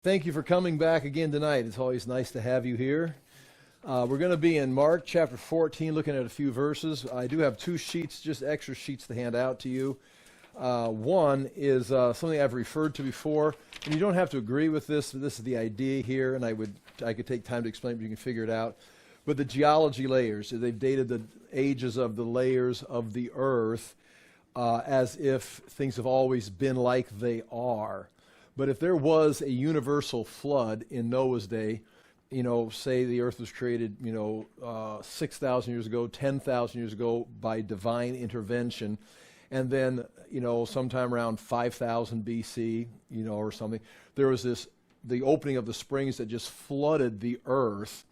Thank you for coming back again tonight. It's always nice to have you here. We're going to be in Mark chapter 14, looking at a few verses. I do have two sheets, just extra sheets to hand out to you. One is something I've referred to before, and you don't have to agree with this. This is the idea here, and I could take time to explain it, but you can figure it out. But the geology layers, they've dated the ages of the layers of the earth as if things have always been like they are. But if there was a universal flood in Noah's day, say the earth was created, 6,000 years ago, 10,000 years ago by divine intervention, and then, sometime around 5,000 BC, or something, there was the opening of the springs that just flooded the earth.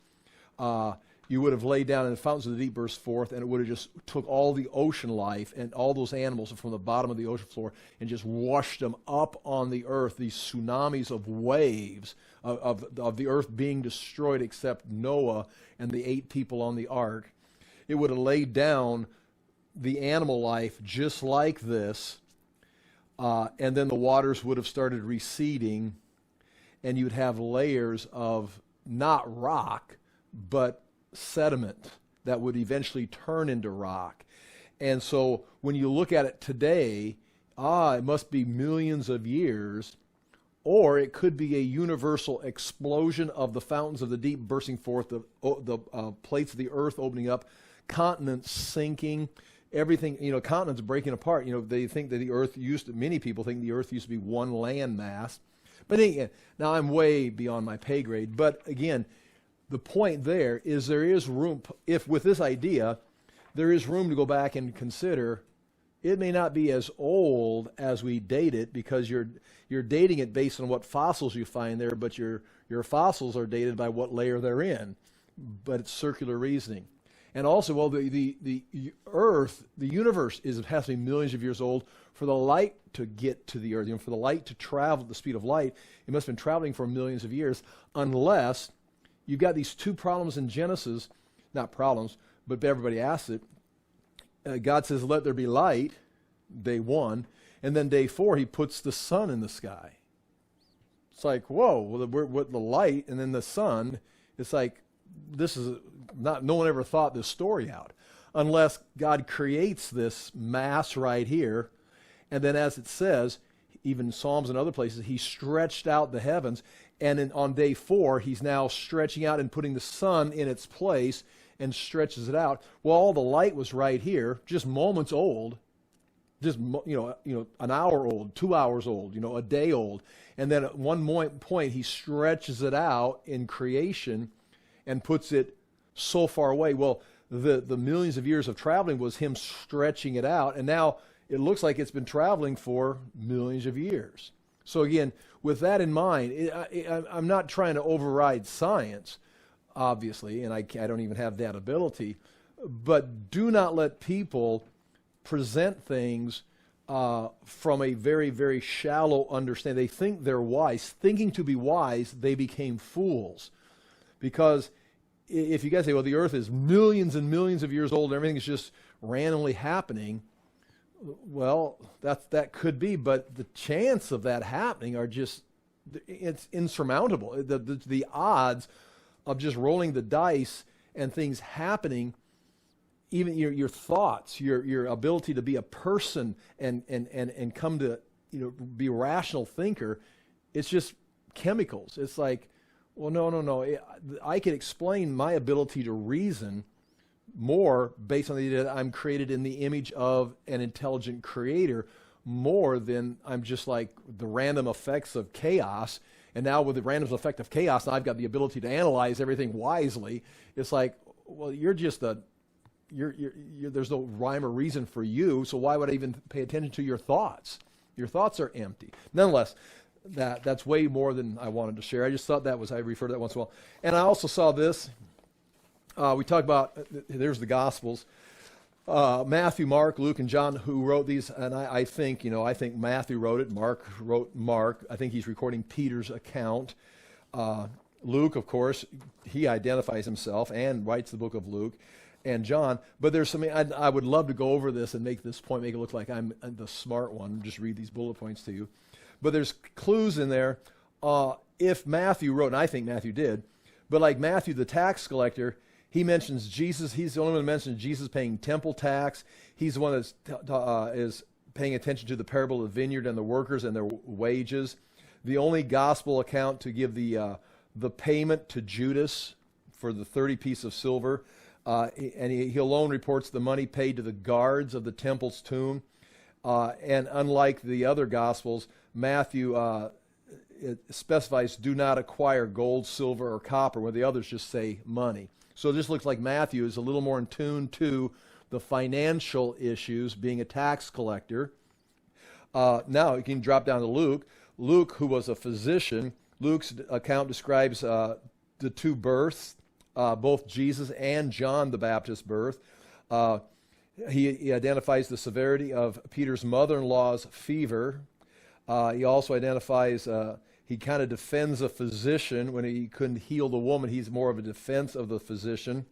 You would have laid down and the fountains of the deep burst forth, and it would have just took all the ocean life and all those animals from the bottom of the ocean floor and just washed them up on the earth, these tsunamis of waves of the earth being destroyed except Noah and the 8 people on the ark. It would have laid down the animal life just like this, and then the waters would have started receding, and you'd have layers of not rock, but sediment that would eventually turn into rock. And so when you look at it today, it must be millions of years, or it could be a universal explosion of the fountains of the deep bursting forth, the plates of the earth opening up, continents sinking, everything, continents breaking apart. They think that the earth many people think the earth used to be one land mass. But again, now I'm way beyond my pay grade, but again, the point there is room, if with this idea, there is room to go back and consider it may not be as old as we date it, because you're dating it based on what fossils you find there, but your fossils are dated by what layer they're in. But it's circular reasoning. And also, well, the earth, the universe has to be millions of years old. For the light to get to the earth, for the light to travel at the speed of light, it must have been traveling for millions of years, unless you've got these two problems in Genesis, not problems, but everybody asks it. God says, let there be light, day 1, and then day 4, he puts the sun in the sky. It's like, whoa, well, with the light and then the sun, it's like, no one ever thought this story out, unless God creates this mass right here, and then as it says, even Psalms and other places, he stretched out the heavens, and on day 4, he's now stretching out and putting the sun in its place and stretches it out. Well, all the light was right here, just moments old, just an hour old, 2 hours old, a day old. And then at one point, he stretches it out in creation and puts it so far away. Well, the millions of years of traveling was him stretching it out, and now it looks like it's been traveling for millions of years. So again, with that in mind, I'm not trying to override science, obviously, and I don't even have that ability, but do not let people present things from a very, very shallow understanding. They think they're wise. Thinking to be wise, they became fools. Because if you guys say, well, the earth is millions and millions of years old, and everything is just randomly happening, well, that could be, but the chance of that happening it's insurmountable. The odds of just rolling the dice and things happening, even your thoughts, your ability to be a person and come to be a rational thinker, it's just chemicals. It's like, well, no. I can explain my ability to reason more based on the idea that I'm created in the image of an intelligent creator, more than I'm just like the random effects of chaos. And now with the random effect of chaos, now I've got the ability to analyze everything wisely. It's like, well, there's no rhyme or reason for you, so why would I even pay attention to your thoughts? Your thoughts are empty. Nonetheless, that's way more than I wanted to share. I just thought I referred to that once in a while. And I also saw this. We talk about, there's the Gospels, Matthew, Mark, Luke, and John, who wrote these, and I think Matthew wrote it, Mark wrote Mark. I think he's recording Peter's account. Luke, of course, he identifies himself and writes the book of Luke, and John. But there's something, I would love to go over this and make this point, make it look like I'm the smart one, just read these bullet points to you. But there's clues in there. if Matthew wrote, and I think Matthew did, but like Matthew, the tax collector, he mentions Jesus. He's the only one who mentions Jesus paying temple tax. He's the one that is paying attention to the parable of the vineyard and the workers and their wages. The only gospel account to give the payment to Judas for the 30 pieces of silver. And he alone reports the money paid to the guards of the temple's tomb. And unlike the other gospels, Matthew it specifies do not acquire gold, silver, or copper, where the others just say money. So this looks like Matthew is a little more in tune to the financial issues, being a tax collector. Now you can drop down to Luke. Luke, who was a physician, Luke's account describes the two births, both Jesus and John the Baptist's birth. He identifies the severity of Peter's mother-in-law's fever. He also identifies, he kind of defends a physician when he couldn't heal the woman. He's more of a defense of the physician.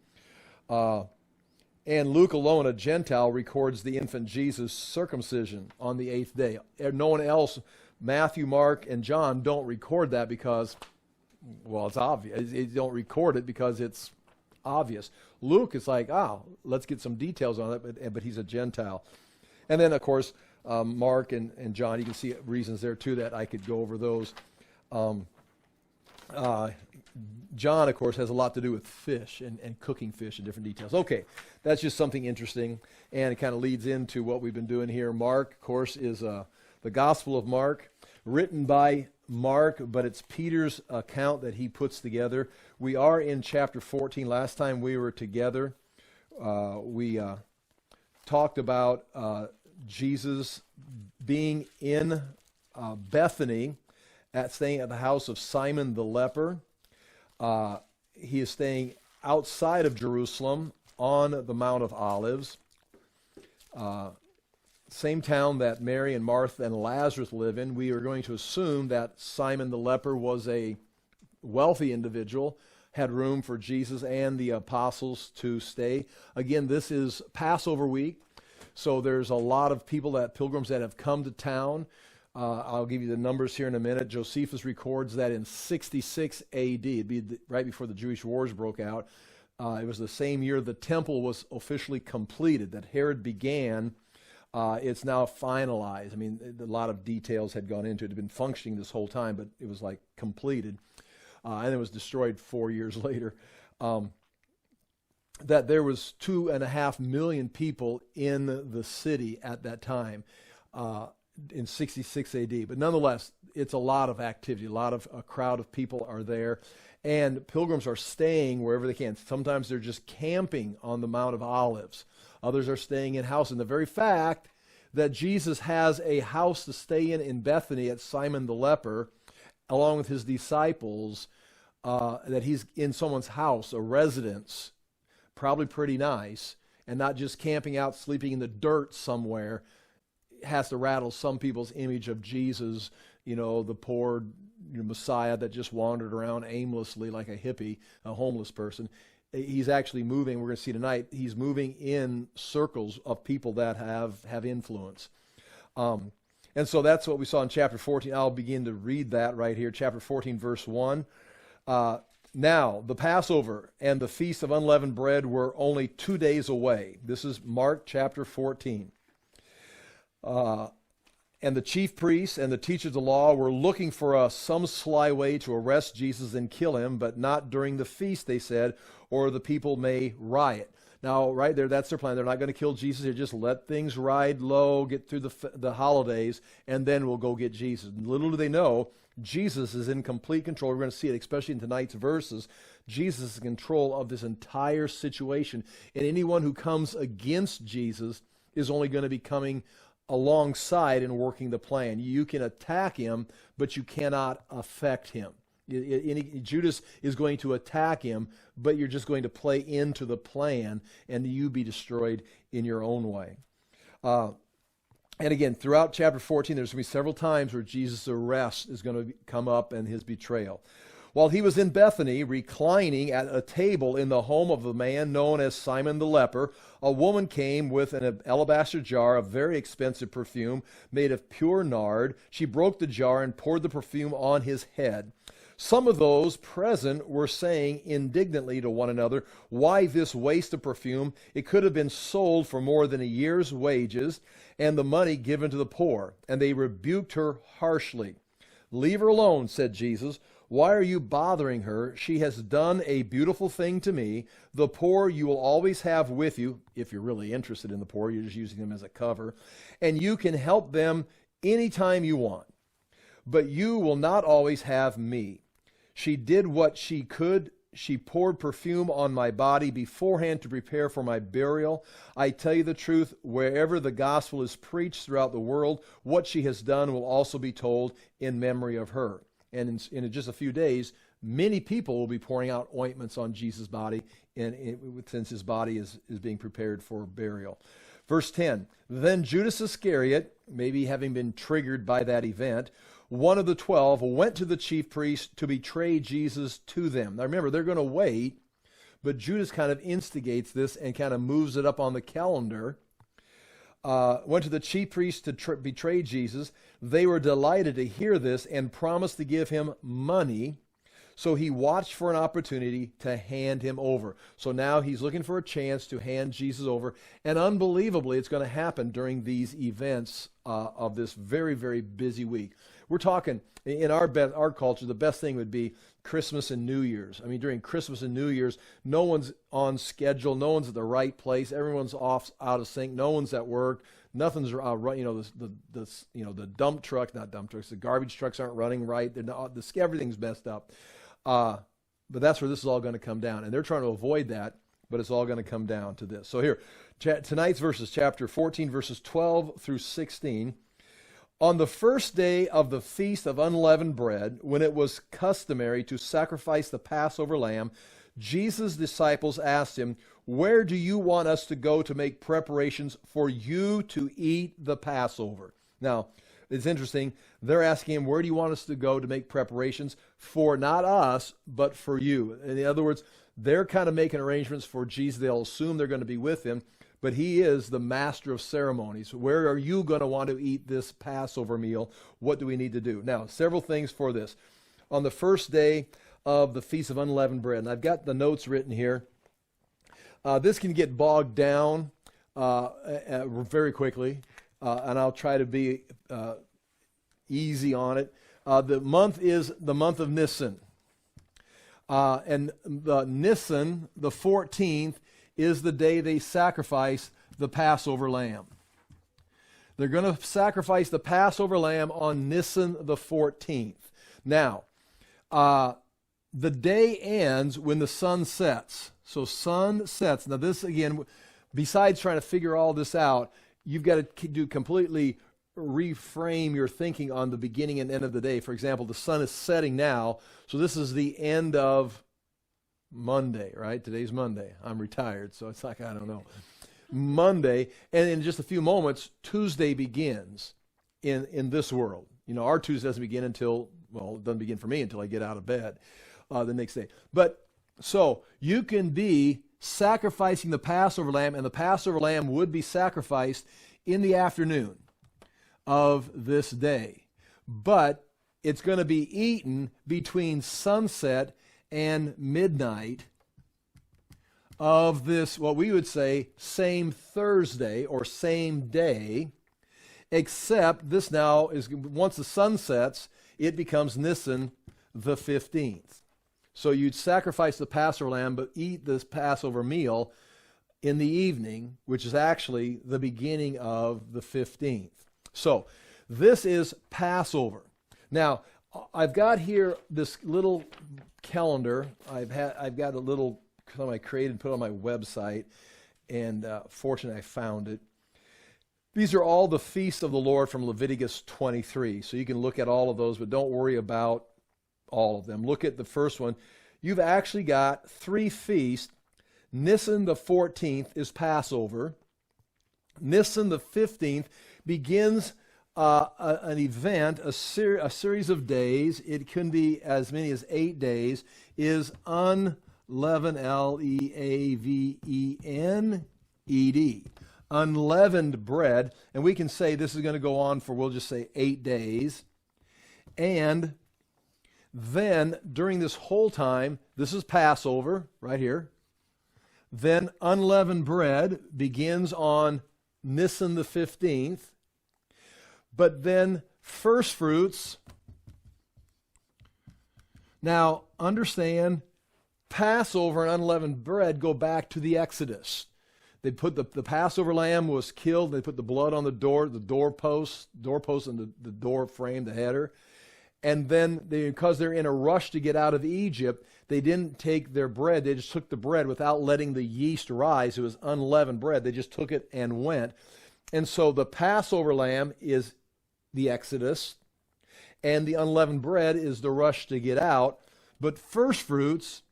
And Luke alone, a Gentile, records the infant Jesus' circumcision on the 8th day. No one else, Matthew, Mark, and John, don't record that because, well, it's obvious. They don't record it because it's obvious. Luke is like, let's get some details on it, but he's a Gentile. And then, of course, Mark and John, you can see reasons there too that I could go over those. John, of course, has a lot to do with fish and cooking fish and different details. Okay, that's just something interesting, and it kind of leads into what we've been doing here. Mark, of course, is the Gospel of Mark, written by Mark, but it's Peter's account that he puts together. We are in chapter 14. Last time we were together, we talked about Jesus being in Bethany, staying at the house of Simon the leper. He is staying outside of Jerusalem on the Mount of Olives, same town that Mary and Martha and Lazarus live in. We are going to assume that Simon the leper was a wealthy individual, had room for Jesus and the apostles to stay. Again, this is Passover week, so there's a lot of people, pilgrims that have come to town. I'll give you the numbers here in a minute. Josephus records that in 66 A.D., it'd be right before the Jewish wars broke out. It was the same year the temple was officially completed, that Herod began. It's now finalized. I mean, a lot of details had gone into it. It had been functioning this whole time, but it was like completed. And it was destroyed 4 years later. That there was 2.5 million people in the city at that time. In 66 AD. But nonetheless, it's a lot of activity. A crowd of people are there. And pilgrims are staying wherever they can. Sometimes they're just camping on the Mount of Olives. Others are staying in house. And the very fact that Jesus has a house to stay in Bethany at Simon the leper, along with his disciples, that he's in someone's house, a residence, probably pretty nice, and not just camping out, sleeping in the dirt somewhere, has to rattle some people's image of Jesus, the poor Messiah that just wandered around aimlessly like a hippie, a homeless person. He's actually moving, we're going to see tonight, he's moving in circles of people that have influence. And so that's what we saw in chapter 14. I'll begin to read that right here, chapter 14, verse 1. Now, the Passover and the Feast of Unleavened Bread were only 2 days away. This is Mark chapter 14. And the chief priests and the teachers of the law were looking for some sly way to arrest Jesus and kill him, but not during the feast, they said, or the people may riot. Now, right there, that's their plan. They're not going to kill Jesus. They just let things ride low, get through the holidays, and then we'll go get Jesus. Little do they know, Jesus is in complete control. We're going to see it, especially in tonight's verses. Jesus is in control of this entire situation. And anyone who comes against Jesus is only going to be coming alongside and working the plan. You can attack him, but you cannot affect him. Judas is going to attack him, but you're just going to play into the plan, and you be destroyed in your own way. And again, throughout chapter 14, there's going to be several times where Jesus' arrest is going to come up and his betrayal. While he was in Bethany, reclining at a table in the home of a man known as Simon the leper, a woman came with an alabaster jar of very expensive perfume made of pure nard. She broke the jar and poured the perfume on his head. Some of those present were saying indignantly to one another, "Why this waste of perfume? It could have been sold for more than a year's wages and the money given to the poor." And they rebuked her harshly. "Leave her alone," said Jesus. "Why are you bothering her? She has done a beautiful thing to me. The poor you will always have with you," if you're really interested in the poor, you're just using them as a cover, "and you can help them anytime you want. But you will not always have me. She did what she could. She poured perfume on my body beforehand to prepare for my burial. I tell you the truth, wherever the gospel is preached throughout the world, what she has done will also be told in memory of her." And in just a few days, many people will be pouring out ointments on Jesus' body since his body is being prepared for burial. Verse 10, "Then Judas Iscariot," maybe having been triggered by that event, "one of the 12, went to the chief priests to betray Jesus to them." Now remember, they're going to wait, but Judas kind of instigates this and kind of moves it up on the calendar. Went to the chief priests to betray Jesus. They were delighted to hear this and promised to give him money. So he watched for an opportunity to hand him over. So now he's looking for a chance to hand Jesus over. And unbelievably, it's going to happen during these events of this very, very busy week. We're talking, in our culture, the best thing would be Christmas and New Year's. I mean, during Christmas and New Year's, no one's on schedule. No one's at the right place. Everyone's out of sync. No one's at work. Nothing's the dump truck, not dump trucks, the garbage trucks aren't running right. Everything's messed up. But that's where this is all going to come down. And they're trying to avoid that, but it's all going to come down to this. So here, tonight's verses, chapter 14, verses 12 through 16. "On the first day of the Feast of Unleavened Bread, when it was customary to sacrifice the Passover lamb, Jesus' disciples asked him, 'Where do you want us to go to make preparations for you to eat the Passover?'" Now, it's interesting. They're asking him, "Where do you want us to go to make preparations for not us, but for you?" In other words, they're kind of making arrangements for Jesus. They'll assume they're going to be with him, but he is the master of ceremonies. Where are you going to want to eat this Passover meal? What do we need to do? Now, several things for this. On the first day of the Feast of Unleavened Bread, and I've got the notes written here. This can get bogged down very quickly, and I'll try to be easy on it. The month is the month of Nisan. And the Nisan, the 14th, is the day they sacrifice the Passover lamb. They're going to sacrifice the Passover lamb on Nisan the 14th. Now, the day ends when the sun sets. So sun sets. Now this, again, besides trying to figure all this out, you've got to completely reframe your thinking on the beginning and end of the day. For example, the sun is setting now, so this is the end of Monday, right? Today's Monday. I'm retired, so it's like, I don't know. Monday, and in just a few moments, Tuesday begins in this world. You know, our Tuesday doesn't begin until, well, it doesn't begin for me until I get out of bed the next day. But, so, you can be sacrificing the Passover lamb, and the Passover lamb would be sacrificed in the afternoon of this day. But it's going to be eaten between sunset and midnight of this, what we would say, same Thursday or same day, except this now is, once the sun sets, it becomes Nisan the 15th. So you'd sacrifice the Passover lamb, but eat this Passover meal in the evening, which is actually the beginning of the 15th. So this is Passover. Now, I've got here this little calendar. I've got a little something I created and put on my website, and fortunately I found it. These are all the feasts of the Lord from Leviticus 23. So you can look at all of those, but don't worry about all of them. Look at the first one. You've actually got 3 feasts. Nisan the 14th is Passover. Nisan the 15th begins an event, a series of days. It can be as many as 8 days, is unleavened, Leavened, unleavened bread. And we can say this is going to go on for, we'll just say 8 days. And Then, during this whole time, this is Passover, right here. Then unleavened bread begins on Nisan the 15th. But then first fruits. Now, understand, Passover and unleavened bread go back to the Exodus. They put the Passover lamb was killed. They put the blood on the doorpost and the door frame, the header. And then, because they're in a rush to get out of Egypt, they didn't take their bread. They just took the bread without letting the yeast rise. It was unleavened bread. They just took it and went. And so the Passover lamb is the Exodus, and the unleavened bread is the rush to get out. But first fruits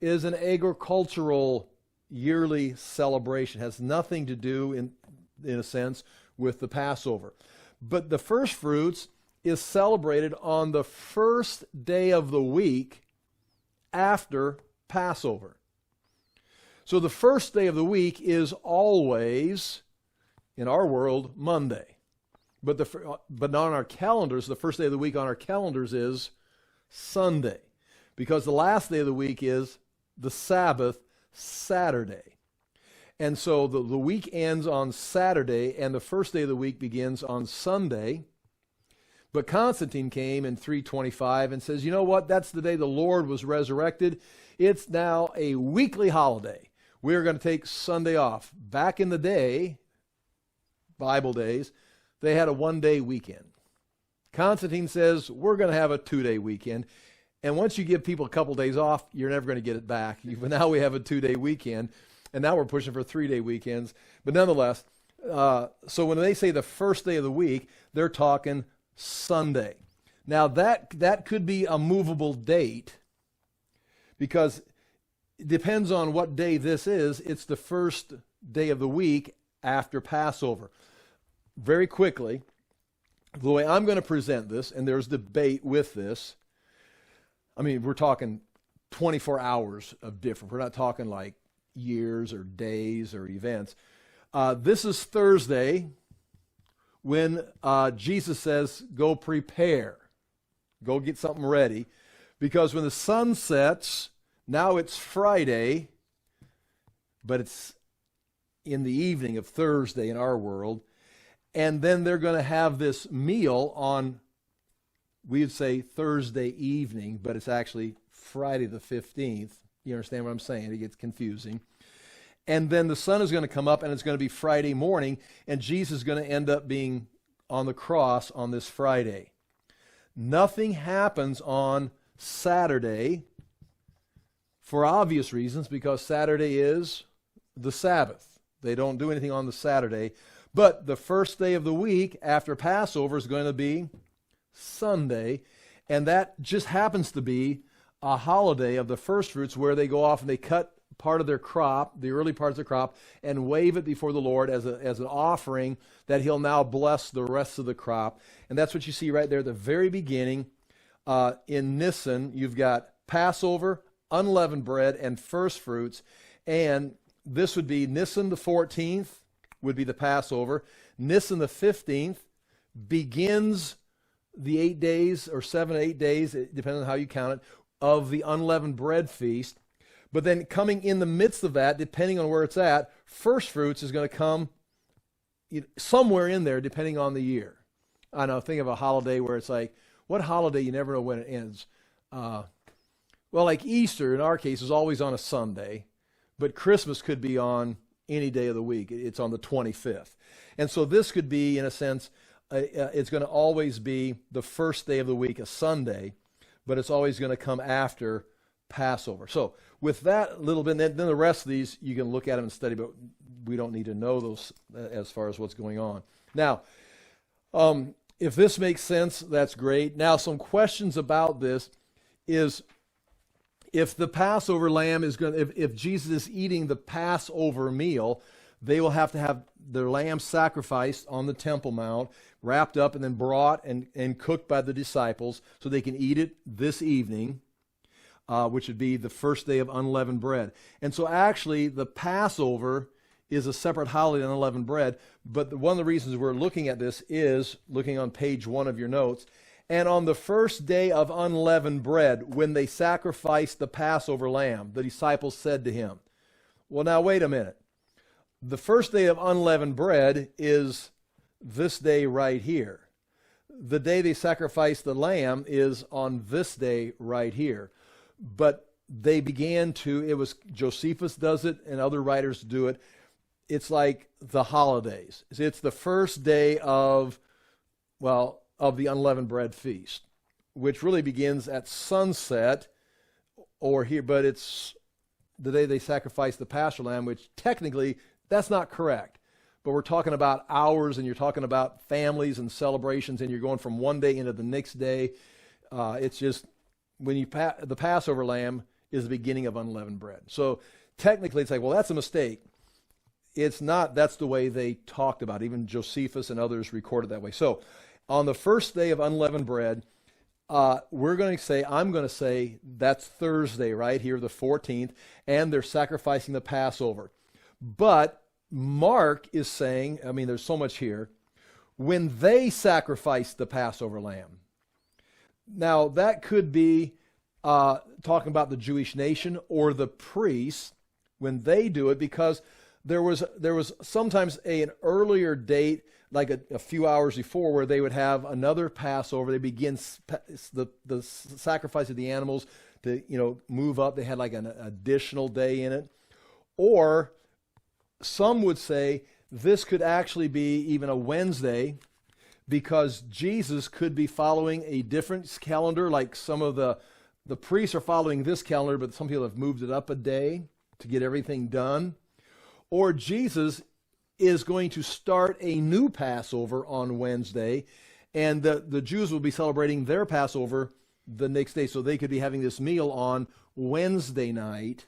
is an agricultural yearly celebration. It has nothing to do, in a sense, with the Passover. But the first fruits is celebrated on the first day of the week after Passover. So the first day of the week is always, in our world, Monday. But on our calendars, the first day of the week on our calendars is Sunday. Because the last day of the week is the Sabbath, Saturday. And so the week ends on Saturday, and the first day of the week begins on Sunday. But Constantine came in 325 and says, you know what? That's the day the Lord was resurrected. It's now a weekly holiday. We're going to take Sunday off. Back in the day, Bible days, they had a one-day weekend. Constantine says, we're going to have a two-day weekend. And once you give people a couple days off, you're never going to get it back. But now we have a two-day weekend, and now we're pushing for three-day weekends. But nonetheless, so when they say the first day of the week, they're talking Sunday. Now that could be a movable date, because it depends on what day this is. It's the first day of the week after Passover. Very quickly, the way I'm going to present this, and there's debate with this, I mean, we're talking 24 hours of difference. We're not talking like years or days or events. This is Thursday, when Jesus says, go prepare, go get something ready. Because when the sun sets, now it's Friday, but it's in the evening of Thursday in our world. And then they're going to have this meal on, we would say Thursday evening, but it's actually Friday the 15th. You understand what I'm saying? It gets confusing. And then the sun is going to come up, and it's going to be Friday morning, and Jesus is going to end up being on the cross on this Friday. Nothing happens on Saturday for obvious reasons, because Saturday is the Sabbath. They don't do anything on the Saturday. But the first day of the week after Passover is going to be Sunday, and that just happens to be a holiday of the first fruits, where they go off and they cut part of their crop, the early parts of the crop, and wave it before the Lord as an offering that he'll now bless the rest of the crop. And that's what you see right there at the very beginning. In Nisan, you've got Passover, unleavened bread, and first fruits. And this would be Nisan the 14th would be the Passover. Nisan the 15th begins the 8 days, or 7 to 8 days, depending on how you count it, of the unleavened bread feast. But then coming in the midst of that, depending on where it's at, first fruits is going to come somewhere in there, depending on the year. I know, think of a holiday where it's like, what holiday? You never know when it ends. Well, like Easter, in our case, is always on a Sunday, but Christmas could be on any day of the week. It's on the 25th. And so this could be, in a sense, it's going to always be the first day of the week, a Sunday, but it's always going to come after Passover. So with that little bit, then the rest of these, you can look at them and study, but we don't need to know those as far as what's going on. Now, if this makes sense, that's great. Now, some questions about this is, if the Passover lamb is going to, if Jesus is eating the Passover meal, they will have to have their lamb sacrificed on the Temple Mount, wrapped up and then brought and cooked by the disciples so they can eat it this evening, which would be the first day of unleavened bread. And so actually the Passover is a separate holiday than unleavened bread, but one of the reasons we're looking at this is, looking on page 1 of your notes, And on the first day of unleavened bread, when they sacrificed the Passover lamb, the disciples said to him, well, now wait a minute. The first day of unleavened bread is this day right here. The day they sacrificed the lamb is on this day right here. But they began to, it was Josephus does it and other writers do it. It's like the holidays. It's the first day of the unleavened bread feast, which really begins at sunset or here, but it's the day they sacrificed the Passover lamb, which technically that's not correct. But we're talking about hours, and you're talking about families and celebrations, and you're going from one day into the next day. It's just when the Passover lamb is the beginning of unleavened bread. So technically it's like, well, that's a mistake. It's not. That's the way they talked about it. Even Josephus and others recorded that way. So on the first day of unleavened bread, I'm going to say that's Thursday right here, the 14th, and they're sacrificing the Passover. But Mark is saying, I mean, there's so much here, when they sacrificed the Passover lamb. Now, that could be talking about the Jewish nation or the priests when they do it, because there was sometimes an earlier date, like a few hours before, where they would have another Passover. They begin the sacrifice of the animals to move up. They had like an additional day in it. Or some would say this could actually be even a Wednesday, because Jesus could be following a different calendar, like some of the priests are following this calendar, but some people have moved it up a day to get everything done. Or Jesus is going to start a new Passover on Wednesday, and the Jews will be celebrating their Passover the next day. So they could be having this meal on Wednesday night,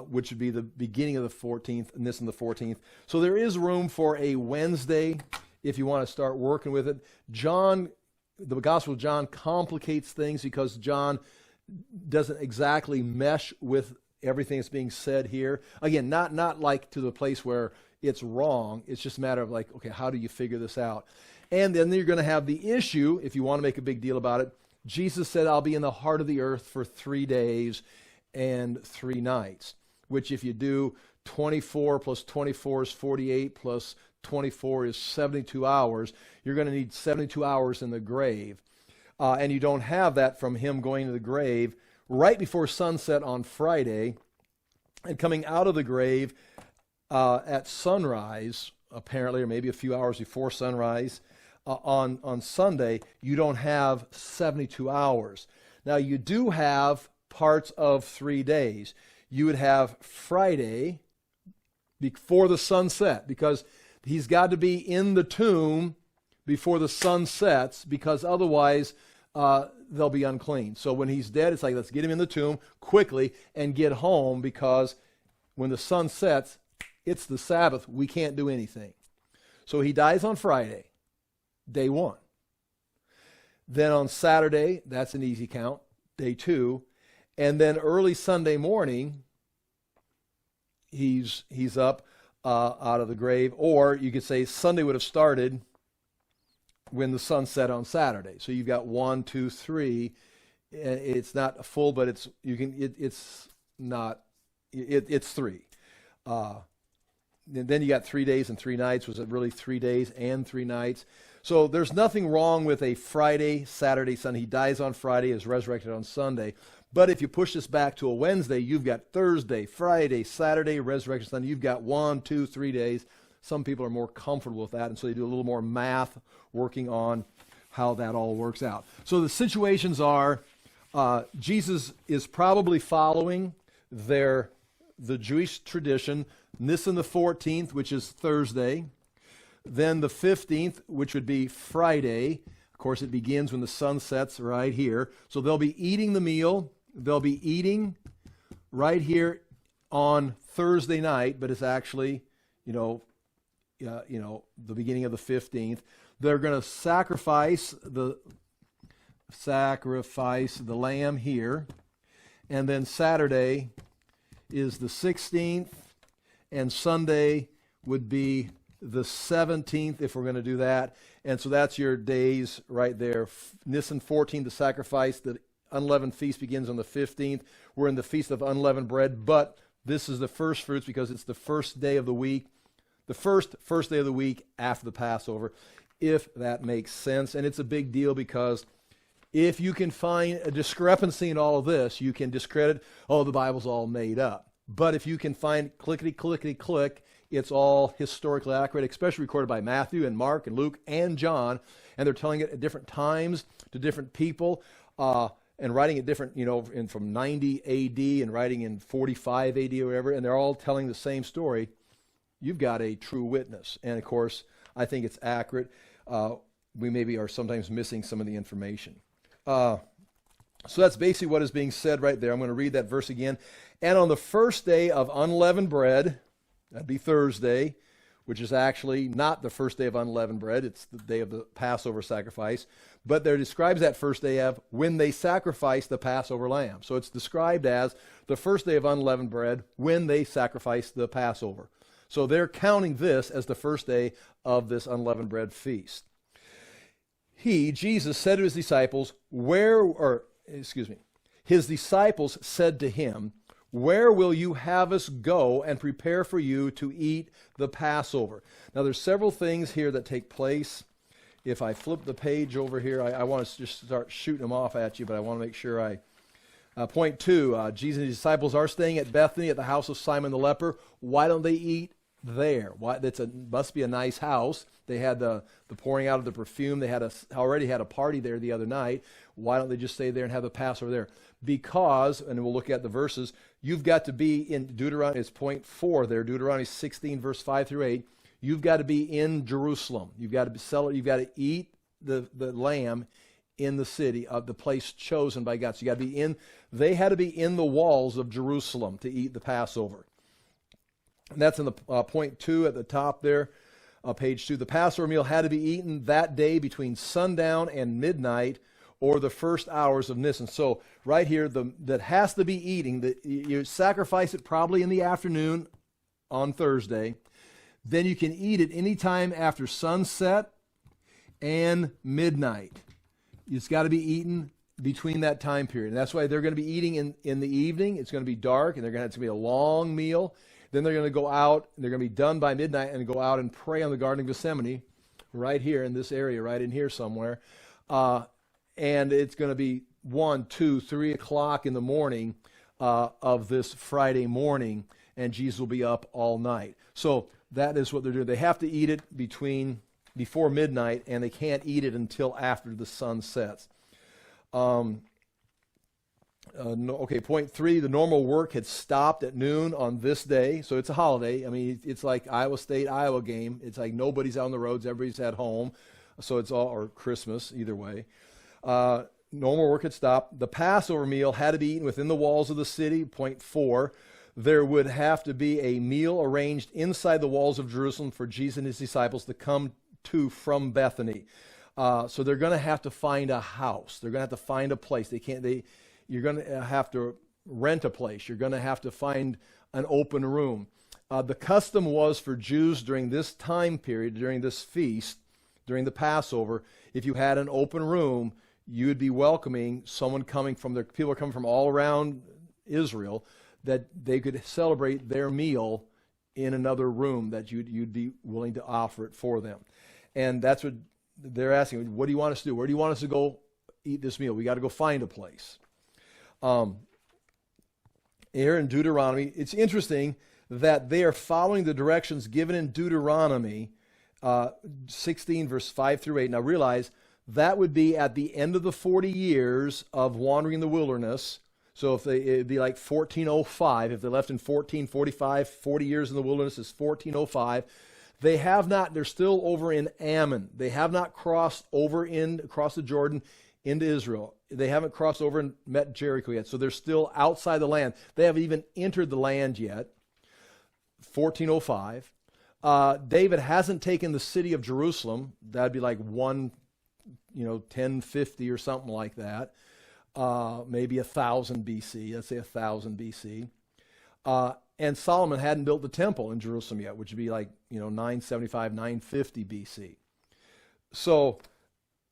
which would be the beginning of the 14th, and this on the 14th. So there is room for a Wednesday if you want to start working with it. The Gospel of John complicates things because John doesn't exactly mesh with everything that's being said here. Again, not like to the place where it's wrong. It's just a matter of like, okay, how do you figure this out? And then you're going to have the issue, if you want to make a big deal about it. Jesus said, I'll be in the heart of the earth for 3 days and 3 nights, which if you do 24 plus 24 is 48 plus 24 is 72 hours. You're going to need 72 hours in the grave. And you don't have that from him going to the grave right before sunset on Friday and coming out of the grave at sunrise, apparently, or maybe a few hours before sunrise on Sunday. You don't have 72 hours. Now, you do have parts of 3 days. You would have Friday before the sunset, because he's got to be in the tomb before the sun sets, because otherwise they'll be unclean. So when he's dead, it's like, let's get him in the tomb quickly and get home, because when the sun sets, it's the Sabbath. We can't do anything. So he dies on Friday, day 1. Then on Saturday, that's an easy count, day 2. And then early Sunday morning, he's up out of the grave. Or you could say Sunday would have started when the sun set on Saturday. So you've got 1, 2, 3. It's not full, but it's 3. And then you got 3 days and 3 nights. Was it really 3 days and 3 nights? So there's nothing wrong with a Friday, Saturday, Sunday. He dies on Friday, is resurrected on Sunday. But if you push this back to a Wednesday, you've got Thursday, Friday, Saturday, resurrection Sunday. You've got 1, 2, 3 days. Some people are more comfortable with that, and so they do a little more math working on how that all works out. So the situations are, Jesus is probably following the Jewish tradition, Nisan the 14th, which is Thursday, then the 15th, which would be Friday. Of course, it begins when the sun sets right here. So they'll be eating the meal. They'll be eating right here on Thursday night, but it's actually, the beginning of the 15th. They're going to sacrifice the lamb here, and then Saturday is the 16th, and Sunday would be the 17th if we're going to do that. And so that's your days right there. Nisan 14, the sacrifice. The unleavened feast begins on the 15th. We're in the Feast of Unleavened Bread, but this is the first fruits because it's the first day of the week, the first day of the week after the Passover, if that makes sense. And it's a big deal because if you can find a discrepancy in all of this, you can discredit, oh, the Bible's all made up. But if you can find clickety-clickety-click, it's all historically accurate, especially recorded by Matthew and Mark and Luke and John, and they're telling it at different times to different people, and writing it different, from 90 A.D. and writing in 45 A.D. or whatever, and they're all telling the same story. You've got a true witness. And, of course, I think it's accurate. We maybe are sometimes missing some of the information. So that's basically what is being said right there. I'm going to read that verse again. And on the first day of unleavened bread, that'd be Thursday, which is actually not the first day of unleavened bread. It's the day of the Passover sacrifice. But there describes that first day of when they sacrifice the Passover lamb. So it's described as the first day of unleavened bread when they sacrifice the Passover. So they're counting this as the first day of this unleavened bread feast. Jesus said to his disciples, his disciples said to him, where will you have us go and prepare for you to eat the Passover? Now there's several things here that take place. If I flip the page over here, I want to just start shooting them off at you, but I want to make sure point 2, Jesus and his disciples are staying at Bethany at the house of Simon the leper. Why don't they eat there? Must be a nice house. They had the pouring out of the perfume. They already had a party there the other night. Why don't they just stay there and have the Passover there? Because, and we'll look at the verses, you've got to be in Deuteronomy, it's point 4 there, Deuteronomy 16, verse 5 through 8. You've got to be in Jerusalem. You've got to eat the lamb in the city, of the place chosen by God. So you got to be they had to be in the walls of Jerusalem to eat the Passover. And that's in the point 2 at the top there, page 2. The Passover meal had to be eaten that day between sundown and midnight, or the first hours of Nisan. So right here, that has to be eating. You sacrifice it probably in the afternoon on Thursday. Then you can eat it anytime after sunset and midnight. It's got to be eaten between that time period. And that's why they're going to be eating in the evening. It's going to be dark, and it's going to be a long meal. Then they're going to go out, and they're going to be done by midnight and go out and pray on the Garden of Gethsemane right here in this area, right in here somewhere. And it's going to be 1, 2, 3 o'clock in the morning of this Friday morning, and Jesus will be up all night. So that is what they're doing. They have to eat it before midnight, and they can't eat it until after the sun sets. Point 3, the normal work had stopped at noon on this day, so it's a holiday. I mean, it's like Iowa State-Iowa game. It's like nobody's out on the roads, everybody's at home, so it's or Christmas, either way. Normal work had stopped. The Passover meal had to be eaten within the walls of the city. Point 4, there would have to be a meal arranged inside the walls of Jerusalem for Jesus and his disciples to come to from Bethany. So they're going to have to find a house. They're going to have to find a place. You're going to have to rent a place. You're going to have to find an open room. The custom was for Jews during this time period, during this feast, during the Passover, if you had an open room, you would be welcoming someone people are coming from all around Israel, that they could celebrate their meal in another room, that you'd be willing to offer it for them. And that's what they're asking. What do you want us to do? Where do you want us to go eat this meal? We got to go find a place. Here in Deuteronomy, it's interesting that they are following the directions given in Deuteronomy 16, verse 5 through 8. Now realize that would be at the end of the 40 years of wandering in the wilderness. So it'd be like 1405. If they left in 1445, 40 years in the wilderness is 1405. They're still over in Ammon. They have not crossed across the Jordan into Israel. They haven't crossed over and met Jericho yet. So they're still outside the land. They haven't even entered the land yet. 1405. David hasn't taken the city of Jerusalem. That'd be like 1050 or something like that. Maybe 1000 BC. Let's say 1000 BC. And Solomon hadn't built the temple in Jerusalem yet, which would be like, 975, 950 BC. So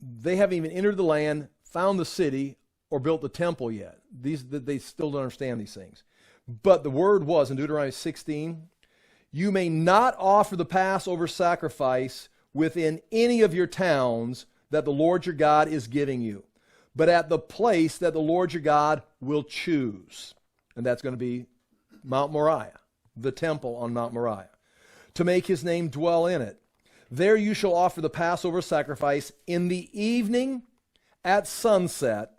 they haven't even entered the land, found the city, or built the temple yet. They still don't understand these things. But the word was in Deuteronomy 16, you may not offer the Passover sacrifice within any of your towns that the Lord your God is giving you, but at the place that the Lord your God will choose. And that's going to be Mount Moriah, the temple on Mount Moriah, to make his name dwell in it. There you shall offer the Passover sacrifice in the evening at sunset.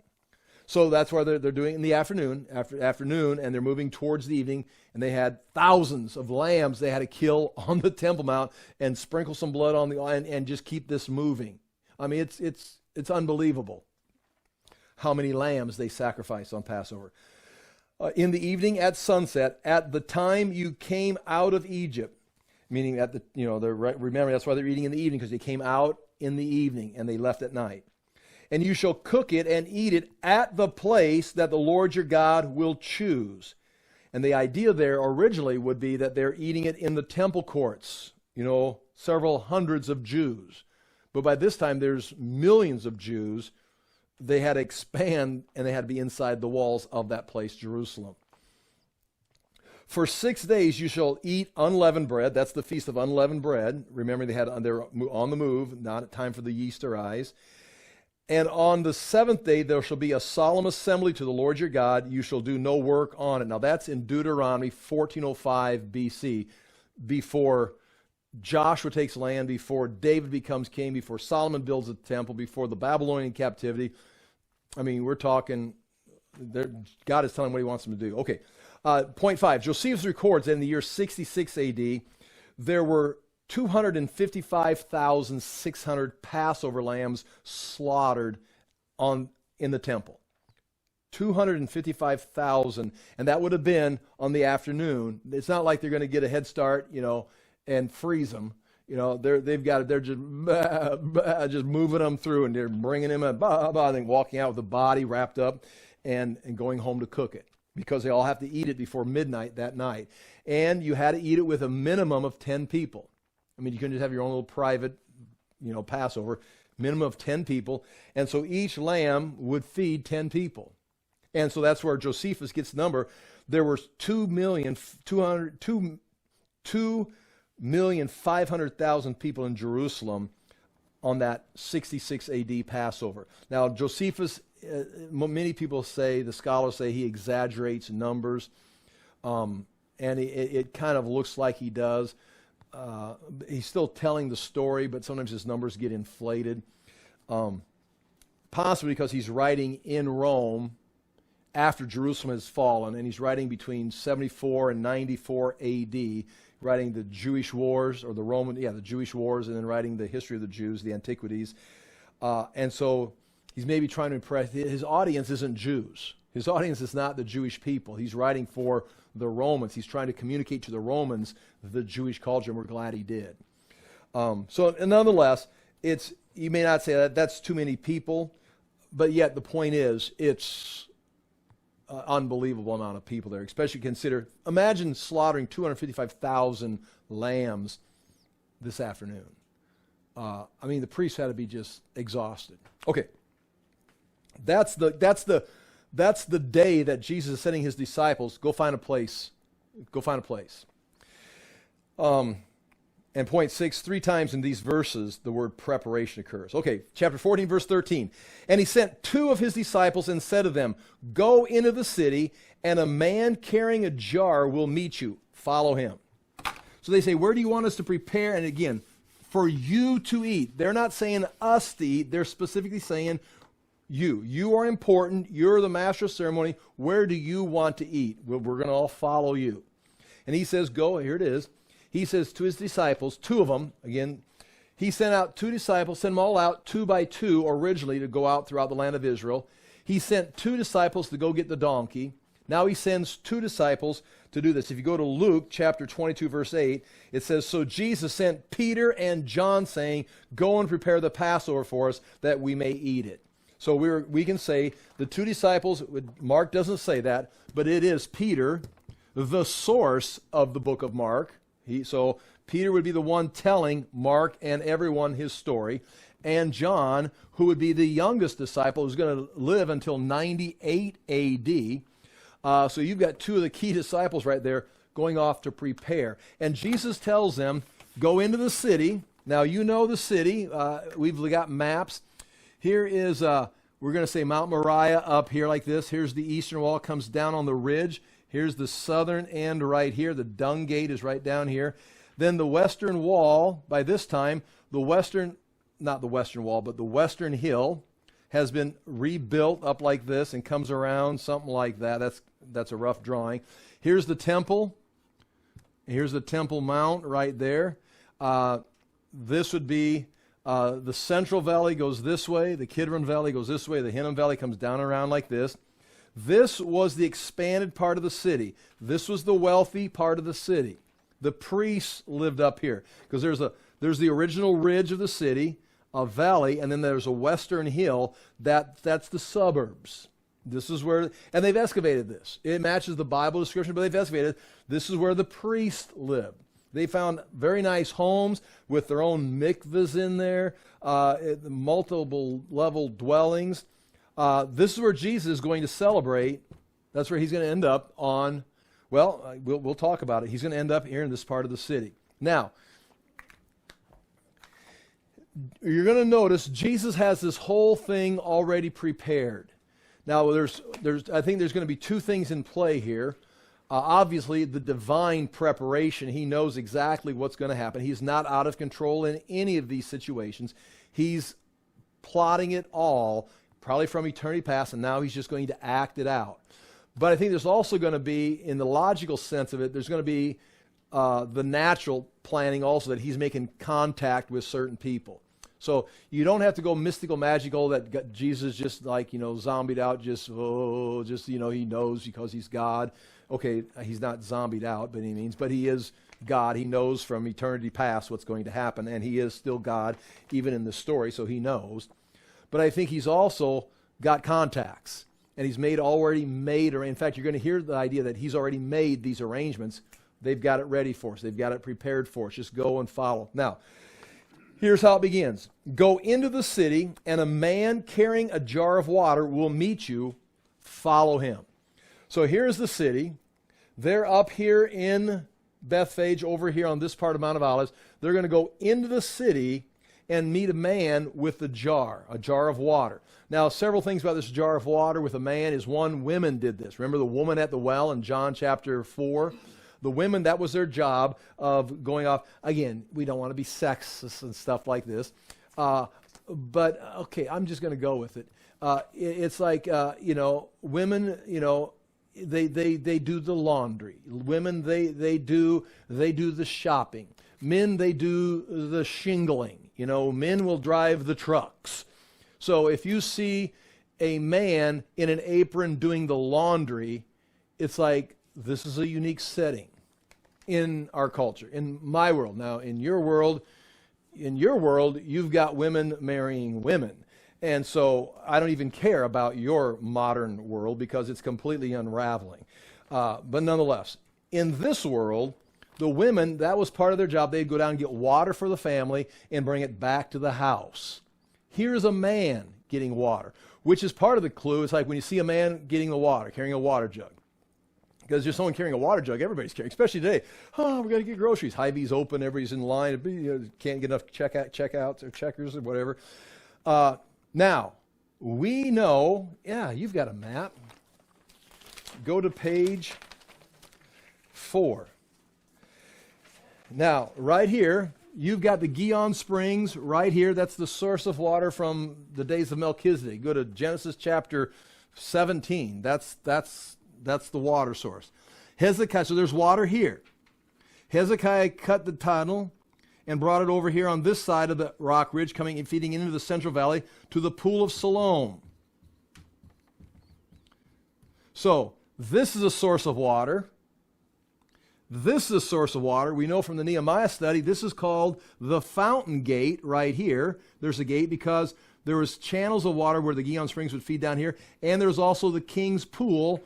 So that's why they're doing it in the afternoon, and they're moving towards the evening, and they had thousands of lambs they had to kill on the Temple Mount and sprinkle some blood on the and just keep this moving. I mean, it's unbelievable how many lambs they sacrificed on Passover. In the evening at sunset, at the time you came out of Egypt, meaning at the, remember that's why they're eating in the evening, because they came out in the evening and they left at night. And you shall cook it and eat it at the place that the Lord your God will choose. And the idea there originally would be that they're eating it in the temple courts, several hundreds of Jews. But by this time, there's millions of Jews. They had to expand, and they had to be inside the walls of that place, Jerusalem. For 6 days you shall eat unleavened bread. That's the Feast of Unleavened Bread. Remember, they're on the move, not time for the yeast to rise. And on the seventh day there shall be a solemn assembly to the Lord your God. You shall do no work on it. Now that's in Deuteronomy 1405 BC, before Joshua takes land, before David becomes king, before Solomon builds a temple, before the Babylonian captivity. I mean, we're talking, God is telling what he wants them to do. Okay, point 5. Josephus records that in the year 66 AD, there were 255,600 Passover lambs slaughtered in the temple. 255,000, and that would have been on the afternoon. It's not like they're going to get a head start, and freeze them. They're just moving them through, and they're bringing them in, and walking out with the body wrapped up, and going home to cook it, because they all have to eat it before midnight that night. And you had to eat it with a minimum of 10 people. I mean, you couldn't just have your own little private, Passover. Minimum of 10 people. And so each lamb would feed 10 people. And so that's where Josephus gets the number. There were 2,500,000 people in Jerusalem on that 66 AD Passover. Now, Josephus, many people say, the scholars say he exaggerates numbers. And it kind of looks like he does. He's still telling the story, but sometimes his numbers get inflated. Possibly because he's writing in Rome after Jerusalem has fallen, and he's writing between 74 and 94 AD, writing the Jewish wars, or the Jewish wars, and then writing the history of the Jews, the Antiquities. And so he's maybe trying to impress, his audience isn't Jews. His audience is not the Jewish people. He's writing for the Romans. He's trying to communicate to the Romans the Jewish culture, and we're glad he did. So nonetheless, you may not say that's too many people, but yet the point is, it's unbelievable amount of people there, especially imagine slaughtering 255,000 lambs this afternoon. I mean, the priests had to be just exhausted. Okay, that's the day that Jesus is sending his disciples, go find a place. Go find a place. And point 6, 3 times in these verses, the word preparation occurs. Okay, chapter 14, verse 13. And he sent 2 of his disciples and said to them, go into the city, and a man carrying a jar will meet you. Follow him. So they say, where do you want us to prepare? And again, for you to eat. They're not saying us to eat. They're specifically saying you. You are important. You're the master of ceremony. Where do you want to eat? We're going to all follow you. And he says, go. Here it is. He says to his disciples, 2 of them, again, he sent out 2 disciples, sent them all out 2 by 2 originally to go out throughout the land of Israel. He sent 2 disciples to go get the donkey. Now he sends 2 disciples to do this. If you go to Luke chapter 22, verse 8, it says, so Jesus sent Peter and John saying, go and prepare the Passover for us that we may eat it. So we can say the 2 disciples, Mark doesn't say that, but it is Peter, the source of the book of Mark. So Peter would be the one telling Mark and everyone his story. And John, who would be the youngest disciple, who's going to live until 98 A.D. So you've got two of the key disciples right there going off to prepare. And Jesus tells them, go into the city. Now, you know the city. We've got maps. Here is, we're going to say Mount Moriah up here like this. Here's the eastern wall, comes down on the ridge. Here's the southern end right here. The Dung Gate is right down here. Then the western wall, by this time, not the western wall, but the western hill has been rebuilt up like this and comes around, something like that. That's a rough drawing. Here's the temple. Here's the Temple Mount right there. This would be the Central Valley goes this way. The Kidron Valley goes this way. The Hinnom Valley comes down around like this. This was the expanded part of the city. This was the wealthy part of the city. The priests lived up here because there's the original ridge of the city, a valley, and then there's a western hill. That's the suburbs. This is where, and they've excavated this. It matches the Bible description, but they've excavated. This is where the priests lived. They found very nice homes with their own mikvahs in there, multiple level dwellings. This is where Jesus is going to celebrate. That's where he's going to end up on, we'll talk about it. He's going to end up here in this part of the city. Now, you're going to notice Jesus has this whole thing already prepared. Now, I think there's going to be two things in play here. Obviously, the divine preparation. He knows exactly what's going to happen. He's not out of control in any of these situations. He's plotting it all, probably from eternity past, and now he's just going to act it out. But I think there's also going to be, in the logical sense of it, there's going to be the natural planning also, that he's making contact with certain people. So you don't have to go mystical, magical, that Jesus just zombied out, he knows because he's God. Okay, he's not zombied out by any means, but he is God. He knows from eternity past what's going to happen, and he is still God, even in this story, so he knows. But I think he's also got contacts, and he's already made, or in fact, you're going to hear the idea that he's already made these arrangements. They've got it ready for us. They've got it prepared for us. Just go and follow. Now, here's how it begins. Go into the city, and a man carrying a jar of water will meet you. Follow him. So here's the city. They're up here in Bethphage, over here on this part of Mount of Olives. They're going to go into the city and meet a man with a jar of water. Now, several things about this jar of water with a man is, one, women did this. Remember the woman at the well in John chapter 4? The women, that was their job of going off. Again, we don't want to be sexist and stuff like this. But, okay, I'm just going to go with it. It's like, women, they do the laundry. Women, they do the shopping. Men, they do the shingling. Men will drive the trucks. So if you see a man in an apron doing the laundry, it's like, this is a unique setting in our culture, in my world. Now, in your world, you've got women marrying women. And so I don't even care about your modern world because it's completely unraveling. But nonetheless, in this world, the women, that was part of their job. They'd go down and get water for the family and bring it back to the house. Here's a man getting water, which is part of the clue. It's like when you see a man getting the water, carrying a water jug. Because there's someone carrying a water jug, everybody's carrying, especially today. Oh, we got to get groceries. Hy-Vee's open, everybody's in line. Can't get enough checkouts or checkers or whatever. Now, we know, you've got a map. Go to page 4. Now, right here, you've got the Gihon Springs right here. That's the source of water from the days of Melchizedek. Go to Genesis chapter 17. That's the water source. Hezekiah, so there's water here. Hezekiah cut the tunnel and brought it over here on this side of the rock ridge, coming and feeding into the Central Valley to the pool of Siloam. So this is a source of water. This is a source of water. We know from the Nehemiah study, this is called the Fountain Gate right here. There's a gate because there was channels of water where the Gihon Springs would feed down here, and there's also the King's Pool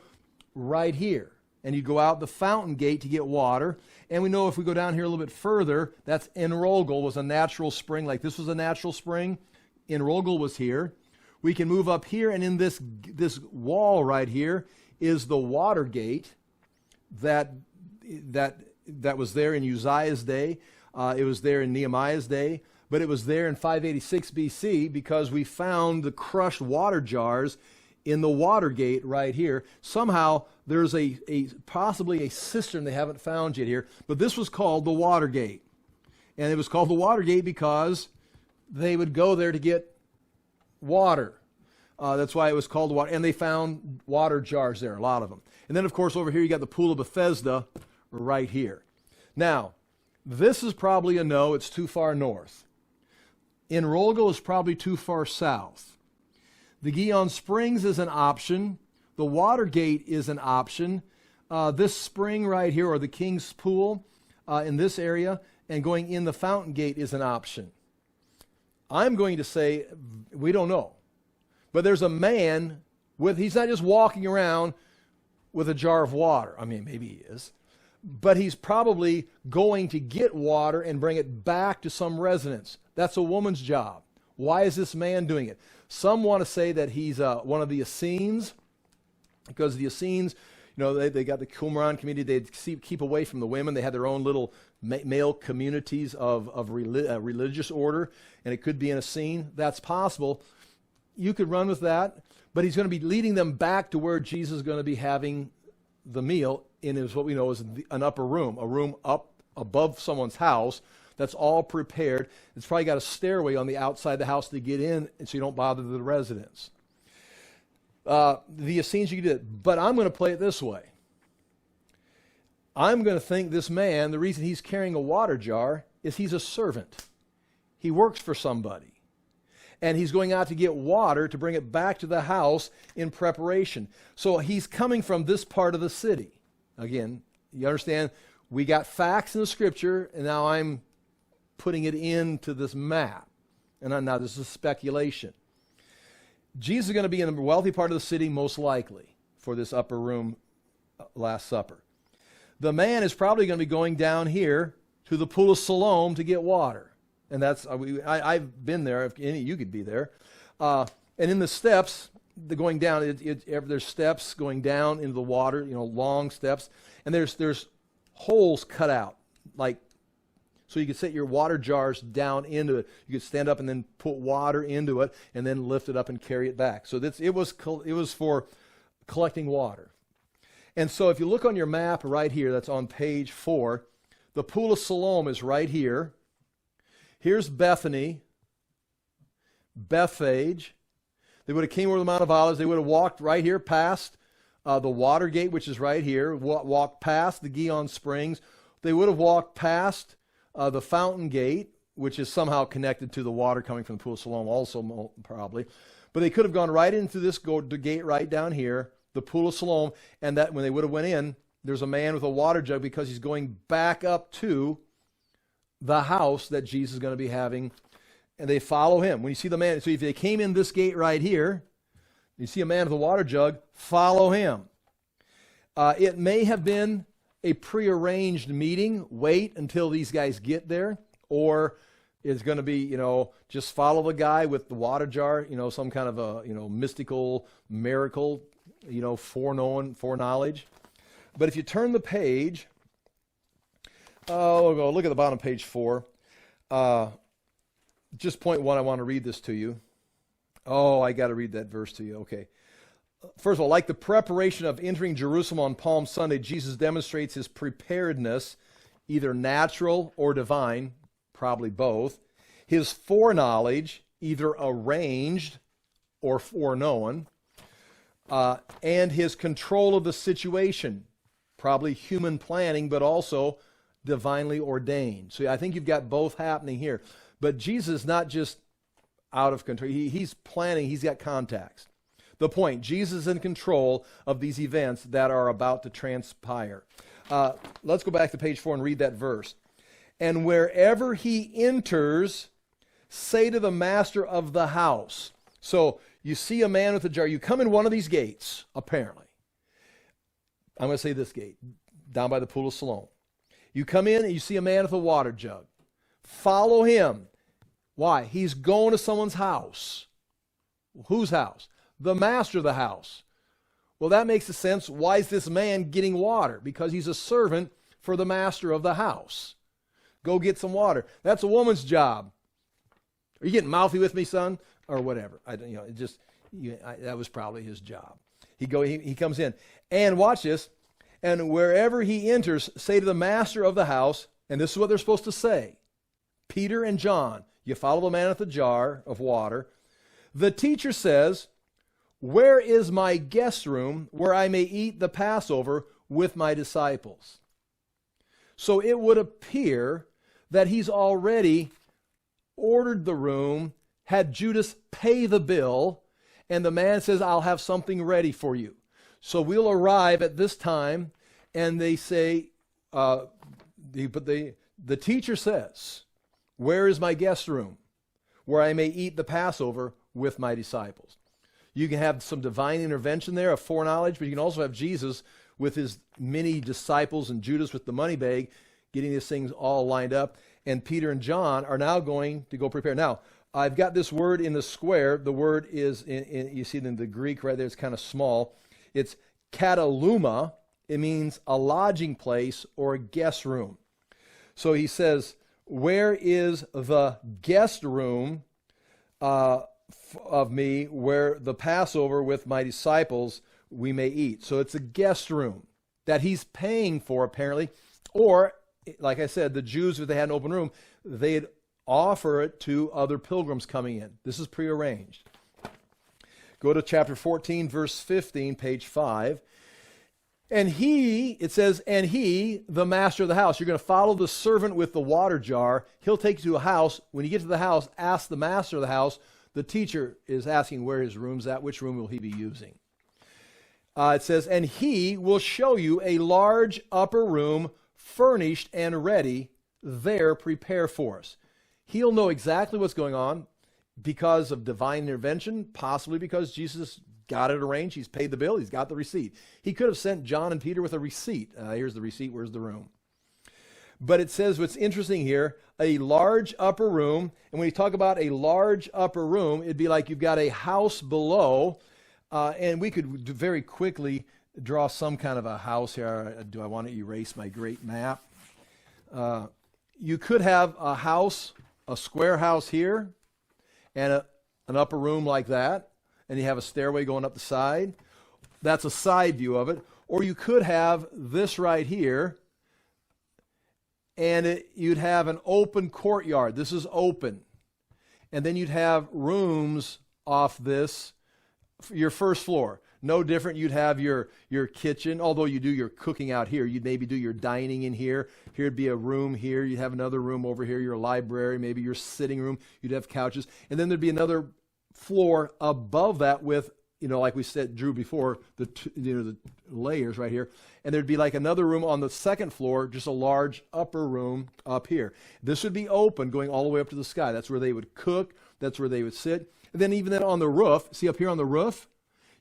right here. and you go out the fountain gate to get water. And we know if we go down here a little bit further, that's Enrogel was a natural spring. Like this was a natural spring. Enrogel was here. We can move up here, and in this wall right here is the water gate that was there in Uzziah's day. It was there in Nehemiah's day, but it was there in 586 BC because we found the crushed water jars in the water gate right here. Somehow there's possibly a cistern they haven't found yet here, but this was called the water gate. And it was called the water gate because they would go there to get water. That's why it was called water. And they found water jars there, a lot of them. And then, of course, over here you got the Pool of Bethesda right here. Now, this is probably a no. It's too far north. Enrogel is probably too far south. The Gihon Springs is an option. The water gate is an option. This spring right here, or the King's Pool in this area, and going in the fountain gate is an option. I'm going to say we don't know. But there's a man he's not just walking around with a jar of water. I mean, maybe he is. But he's probably going to get water and bring it back to some residence. That's a woman's job. Why is this man doing it? Some want to say that he's one of the Essenes, because the Essenes, they got the Qumran community. They'd keep away from the women. They had their own little male communities of religious order, and it could be an Essene. That's possible. You could run with that, but he's going to be leading them back to where Jesus is going to be having the meal in what we know is an upper room, a room up above someone's house that's all prepared. It's probably got a stairway on the outside of the house to get in, and so you don't bother the residents. The Essenes, you can do it, but I'm going to play it this way. I'm going to think this man, the reason he's carrying a water jar is he's a servant. He works for somebody. And he's going out to get water to bring it back to the house in preparation. So he's coming from this part of the city. Again, you understand, we got facts in the scripture, and now I'm putting it into this map. And now this is speculation. Jesus is going to be in a wealthy part of the city, most likely, for this upper room Last Supper. The man is probably going to be going down here to the Pool of Siloam to get water. And that's, I've been there, if any of you could be there. And in the steps, going down, there's steps going down into the water, long steps. And there's holes cut out, so you could set your water jars down into it. You could stand up and then put water into it and then lift it up and carry it back. So it was for collecting water. And so if you look on your map right here, that's on page 4, the Pool of Siloam is right here. Here's Bethany, Bethphage. They would have came over the Mount of Olives. They would have walked right here past the water gate, which is right here, walked past the Gihon Springs. They would have walked past the fountain gate, which is somehow connected to the water coming from the Pool of Siloam also probably. But they could have gone right into the gate right down here, the Pool of Siloam, and that when they would have went in, there's a man with a water jug because he's going back up to the house that Jesus is going to be having, and they follow him. When you see the man, so if they came in this gate right here, you see a man with a water jug, follow him. It may have been a prearranged meeting. Wait until these guys get there, or it's going to be, just follow the guy with the water jar, some kind of a, mystical miracle, foreknowledge. But if you turn the page, look at the bottom of page 4. Just point 1, I want to read this to you. Oh, I got to read that verse to you. Okay. First of all, like the preparation of entering Jerusalem on Palm Sunday, Jesus demonstrates his preparedness, either natural or divine, probably both. His foreknowledge, either arranged or foreknown. And his control of the situation, probably human planning, but also divinely ordained. So I think you've got both happening here. But Jesus is not just out of control. He's planning. He's got contacts. The point, Jesus is in control of these events that are about to transpire. Let's go back to page 4 and read that verse. And wherever he enters, say to the master of the house. So you see a man with a jar. You come in one of these gates, apparently. I'm going to say this gate, down by the pool of Siloam. You come in and you see a man with a water jug. Follow him. Why? He's going to someone's house. Whose house? The master of the house. Well, that makes sense. Why is this man getting water? Because he's a servant for the master of the house. Go get some water. That's a woman's job. Are you getting mouthy with me, son? Or whatever. That was probably his job. He comes in. And watch this. And wherever he enters, say to the master of the house, and this is what they're supposed to say. Peter and John, you follow the man with the jar of water. The teacher says, where is my guest room where I may eat the Passover with my disciples? So it would appear that he's already ordered the room, had Judas pay the bill, and the man says, I'll have something ready for you. So we'll arrive at this time, and they say, the teacher says, where is my guest room where I may eat the Passover with my disciples? You can have some divine intervention there of foreknowledge, but you can also have Jesus with his many disciples and Judas with the money bag, getting these things all lined up. And Peter and John are now going to go prepare. Now, I've got this word in the square. The word is, you see it in the Greek right there, it's kind of small. It's kataluma. It means a lodging place or a guest room. So he says, where is the guest room of me where the Passover with my disciples we may eat? So it's a guest room that he's paying for apparently. Or, like I said, the Jews, if they had an open room, they'd offer it to other pilgrims coming in. This is prearranged. Go to chapter 14, verse 15, page 5. And it says, and he, the master of the house, you're going to follow the servant with the water jar. He'll take you to a house. When you get to the house, ask the master of the house. The teacher is asking where his room's at. Which room will he be using? It says, and he will show you a large upper room, furnished and ready. There prepare for us. He'll know exactly what's going on because of divine intervention, possibly because Jesus got it arranged. He's paid the bill. He's got the receipt. He could have sent John and Peter with a receipt. Here's the receipt. Where's the room? But it says what's interesting here, a large upper room. And when you talk about a large upper room, it'd be like you've got a house below. And we could very quickly draw some kind of a house here. Do I want to erase my great map? You could have a house, a square house here, and an upper room like that. And you have a stairway going up the side. That's a side view of it. Or you could have this right here, and you'd have an open courtyard. This is open. And then you'd have rooms off this, your first floor. No different. You'd have your kitchen, although you do your cooking out here. You'd maybe do your dining in here. Here'd be a room here. You'd have another room over here, your library, maybe your sitting room. You'd have couches. And then there'd be another floor above that with, like we said, drew before, the layers right here. And there'd be like another room on the second floor, just a large upper room up here. This would be open going all the way up to the sky. That's where they would cook. That's where they would sit. And then even then on the roof, see up here on the roof,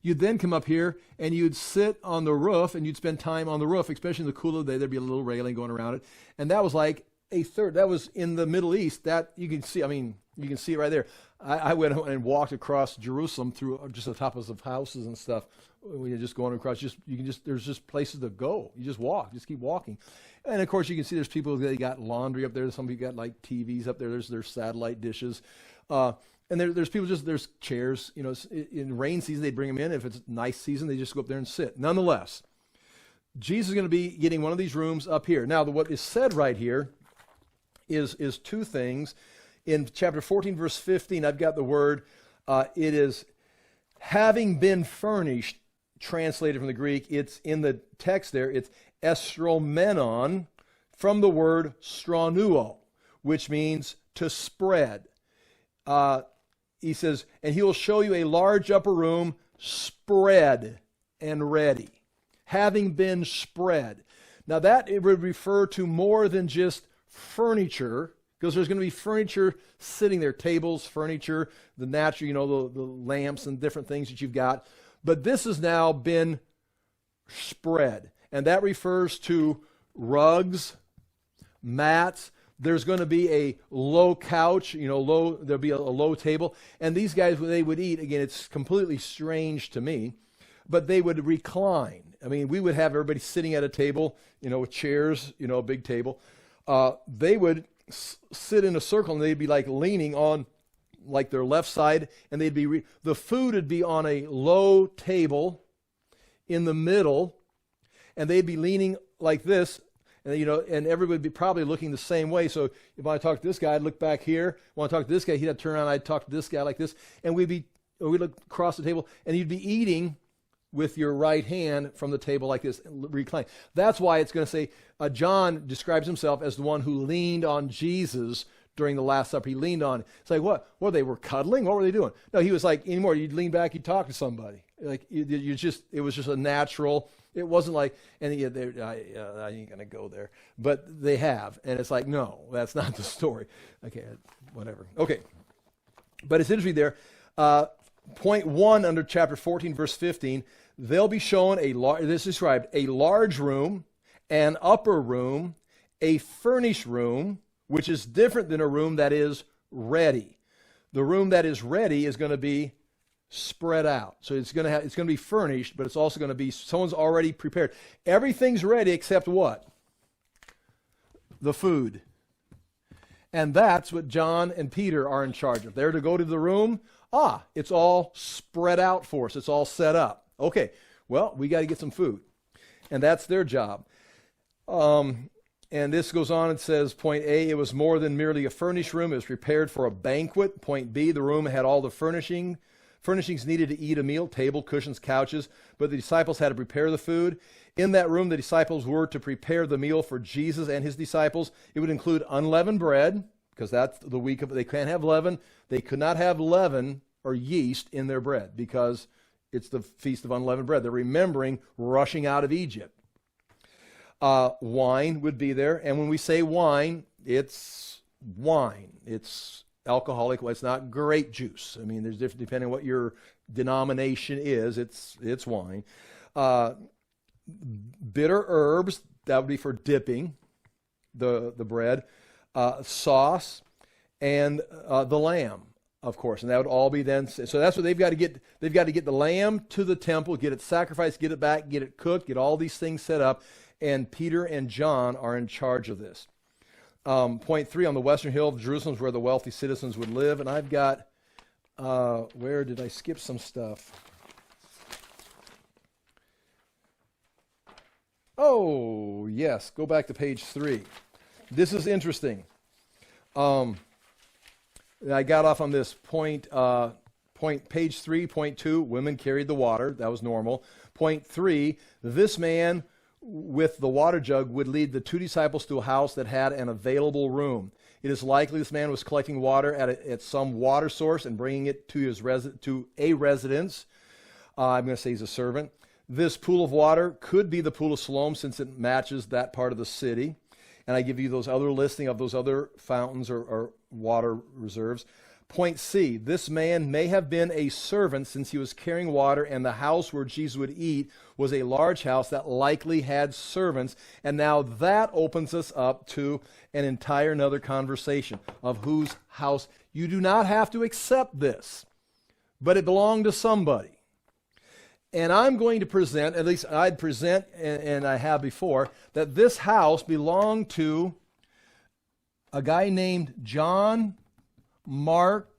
you'd then come up here and you'd sit on the roof and you'd spend time on the roof, especially in the cool of the day. There'd be a little railing going around it. And that was like a third. That was in the Middle East. That you can see, you can see it right there. I went and walked across Jerusalem through just the tops of houses and stuff. When you're just going across, there's just places to go. You just walk, just keep walking. And of course you can see there's people, they got laundry up there. Some people got like TVs up there. There's satellite dishes. And there's people there's chairs, in rain season, they bring them in. If it's nice season, they just go up there and sit. Nonetheless, Jesus is going to be getting one of these rooms up here. Now, what is said right here is two things. In chapter 14, verse 15, I've got the word, it is having been furnished, translated from the Greek. It's in the text there, it's estromenon, from the word stranuo, which means to spread. He says, and he will show you a large upper room, spread and ready. Having been spread. Now that it would refer to more than just furniture, because there's going to be furniture sitting there, tables, furniture, the natural, the lamps and different things that you've got. But this has now been spread. and that refers to rugs, mats. There's going to be a low couch, there'll be a low table. And these guys, when they would eat, again, it's completely strange to me, but they would recline. I mean, we would have everybody sitting at a table, with chairs, a big table. They would sit in a circle, and they'd be like leaning on like their left side, and they'd be, the food would be on a low table in the middle, and they'd be leaning like this, and and everybody would be probably looking the same way. So if I talk to this guy, I'd look back here. When I talk to this guy, he'd have to turn around, I'd talk to this guy like this, and we'd look across the table, and you'd be eating with your right hand from the table like this, recline. That's why it's going to say, John describes himself as the one who leaned on Jesus during the Last Supper. He leaned on. It's like, what? Well, they were cuddling? What were they doing? No, he was like, anymore, you'd lean back, you'd talk to somebody. Like, it was just a natural, it wasn't like, I ain't going to go there. But they have. And it's like, no, that's not the story. Okay, whatever. Okay. But it's interesting there. Point 1 under chapter 14, verse 15, they'll be shown this is described, a large room, an upper room, a furnished room, which is different than a room that is ready. The room that is ready is going to be spread out. So it's going to be furnished, but it's also going to be, someone's already prepared. Everything's ready except what? The food. And that's what John and Peter are in charge of. They're to go to the room. It's all spread out for us. It's all set up. Okay, well, we got to get some food. And that's their job. And this goes on and says, point A, it was more than merely a furnished room. It was prepared for a banquet. Point B, the room had all the furnishings needed to eat a meal, table, cushions, couches, but the disciples had to prepare the food. In that room, the disciples were to prepare the meal for Jesus and his disciples. It would include unleavened bread, because that's the week of, they can't have leaven. They could not have leaven or yeast in their bread because it's the Feast of Unleavened Bread. They're remembering rushing out of Egypt. Wine would be there. And when we say wine, it's wine. It's alcoholic. Well, it's not grape juice. I mean, there's different depending on what your denomination is. It's wine. Bitter herbs, that would be for dipping the bread. Sauce, and the lamb, of course. And that would all be then, so that's what they've got to get. They've got to get the lamb to the temple, get it sacrificed, get it back, get it cooked, get all these things set up. And Peter and John are in charge of this. Point 3, on the western hill of Jerusalem is where the wealthy citizens would live. And I've got, where did I skip some stuff? Oh, yes, go back to page 3. This is interesting. I got off on this point, page 3, point 2, women carried the water. That was normal. Point 3, this man with the water jug would lead the two disciples to a house that had an available room. It is likely this man was collecting water at some water source and bringing it to a residence. I'm going to say he's a servant. This pool of water could be the Pool of Siloam since it matches that part of the city. And I give you those other listing of those other fountains or water reserves. Point C, this man may have been a servant since he was carrying water, and the house where Jesus would eat was a large house that likely had servants. And now that opens us up to an entire another conversation of whose house. You do not have to accept this, but it belonged to somebody. And I'm going to present, at least I'd present, and I have before, that this house belonged to a guy named John Mark's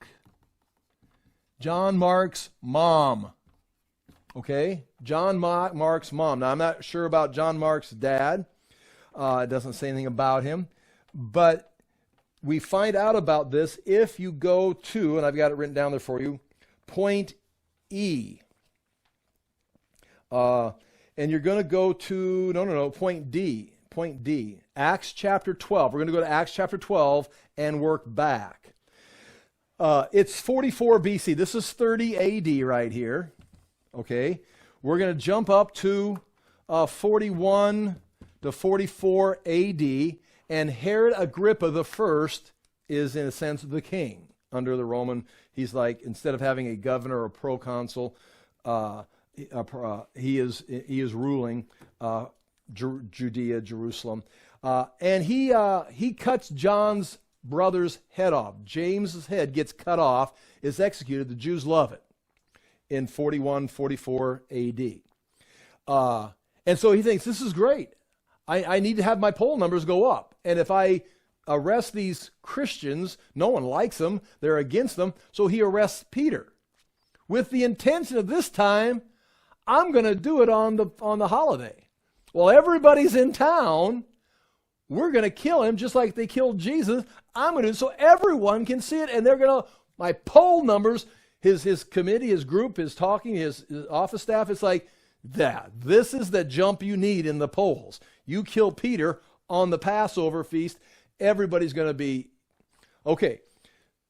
mom. Okay? John Mark's mom. Now, I'm not sure about John Mark's dad. It doesn't say anything about him. But we find out about this if you go to, and I've got it written down there for you, point E. And you're going to go to, point D. Point D. Acts chapter 12. We're going to go to Acts chapter 12 and work back. It's 44 BC. This is 30 AD right here. Okay. We're going to jump up to 41 to 44 AD. And Herod Agrippa the first is, in a sense, the king under the Roman. He's like, instead of having a governor or a proconsul, he is ruling Judea, Jerusalem. And he cuts John's brother's head off. James's head gets cut off, is executed. The Jews love it in 41, 44 AD. And so he thinks, this is great. I need to have my poll numbers go up. And if I arrest these Christians, no one likes them. They're against them. So he arrests Peter with the intention of this time, I'm going to do it on the holiday. Well, everybody's in town. We're going to kill him just like they killed Jesus. I'm going to do it so everyone can see it. And they're going to, my poll numbers, his committee, his group, his talking, his office staff, it's like, this is the jump you need in the polls. You kill Peter on the Passover feast, everybody's going to be, okay.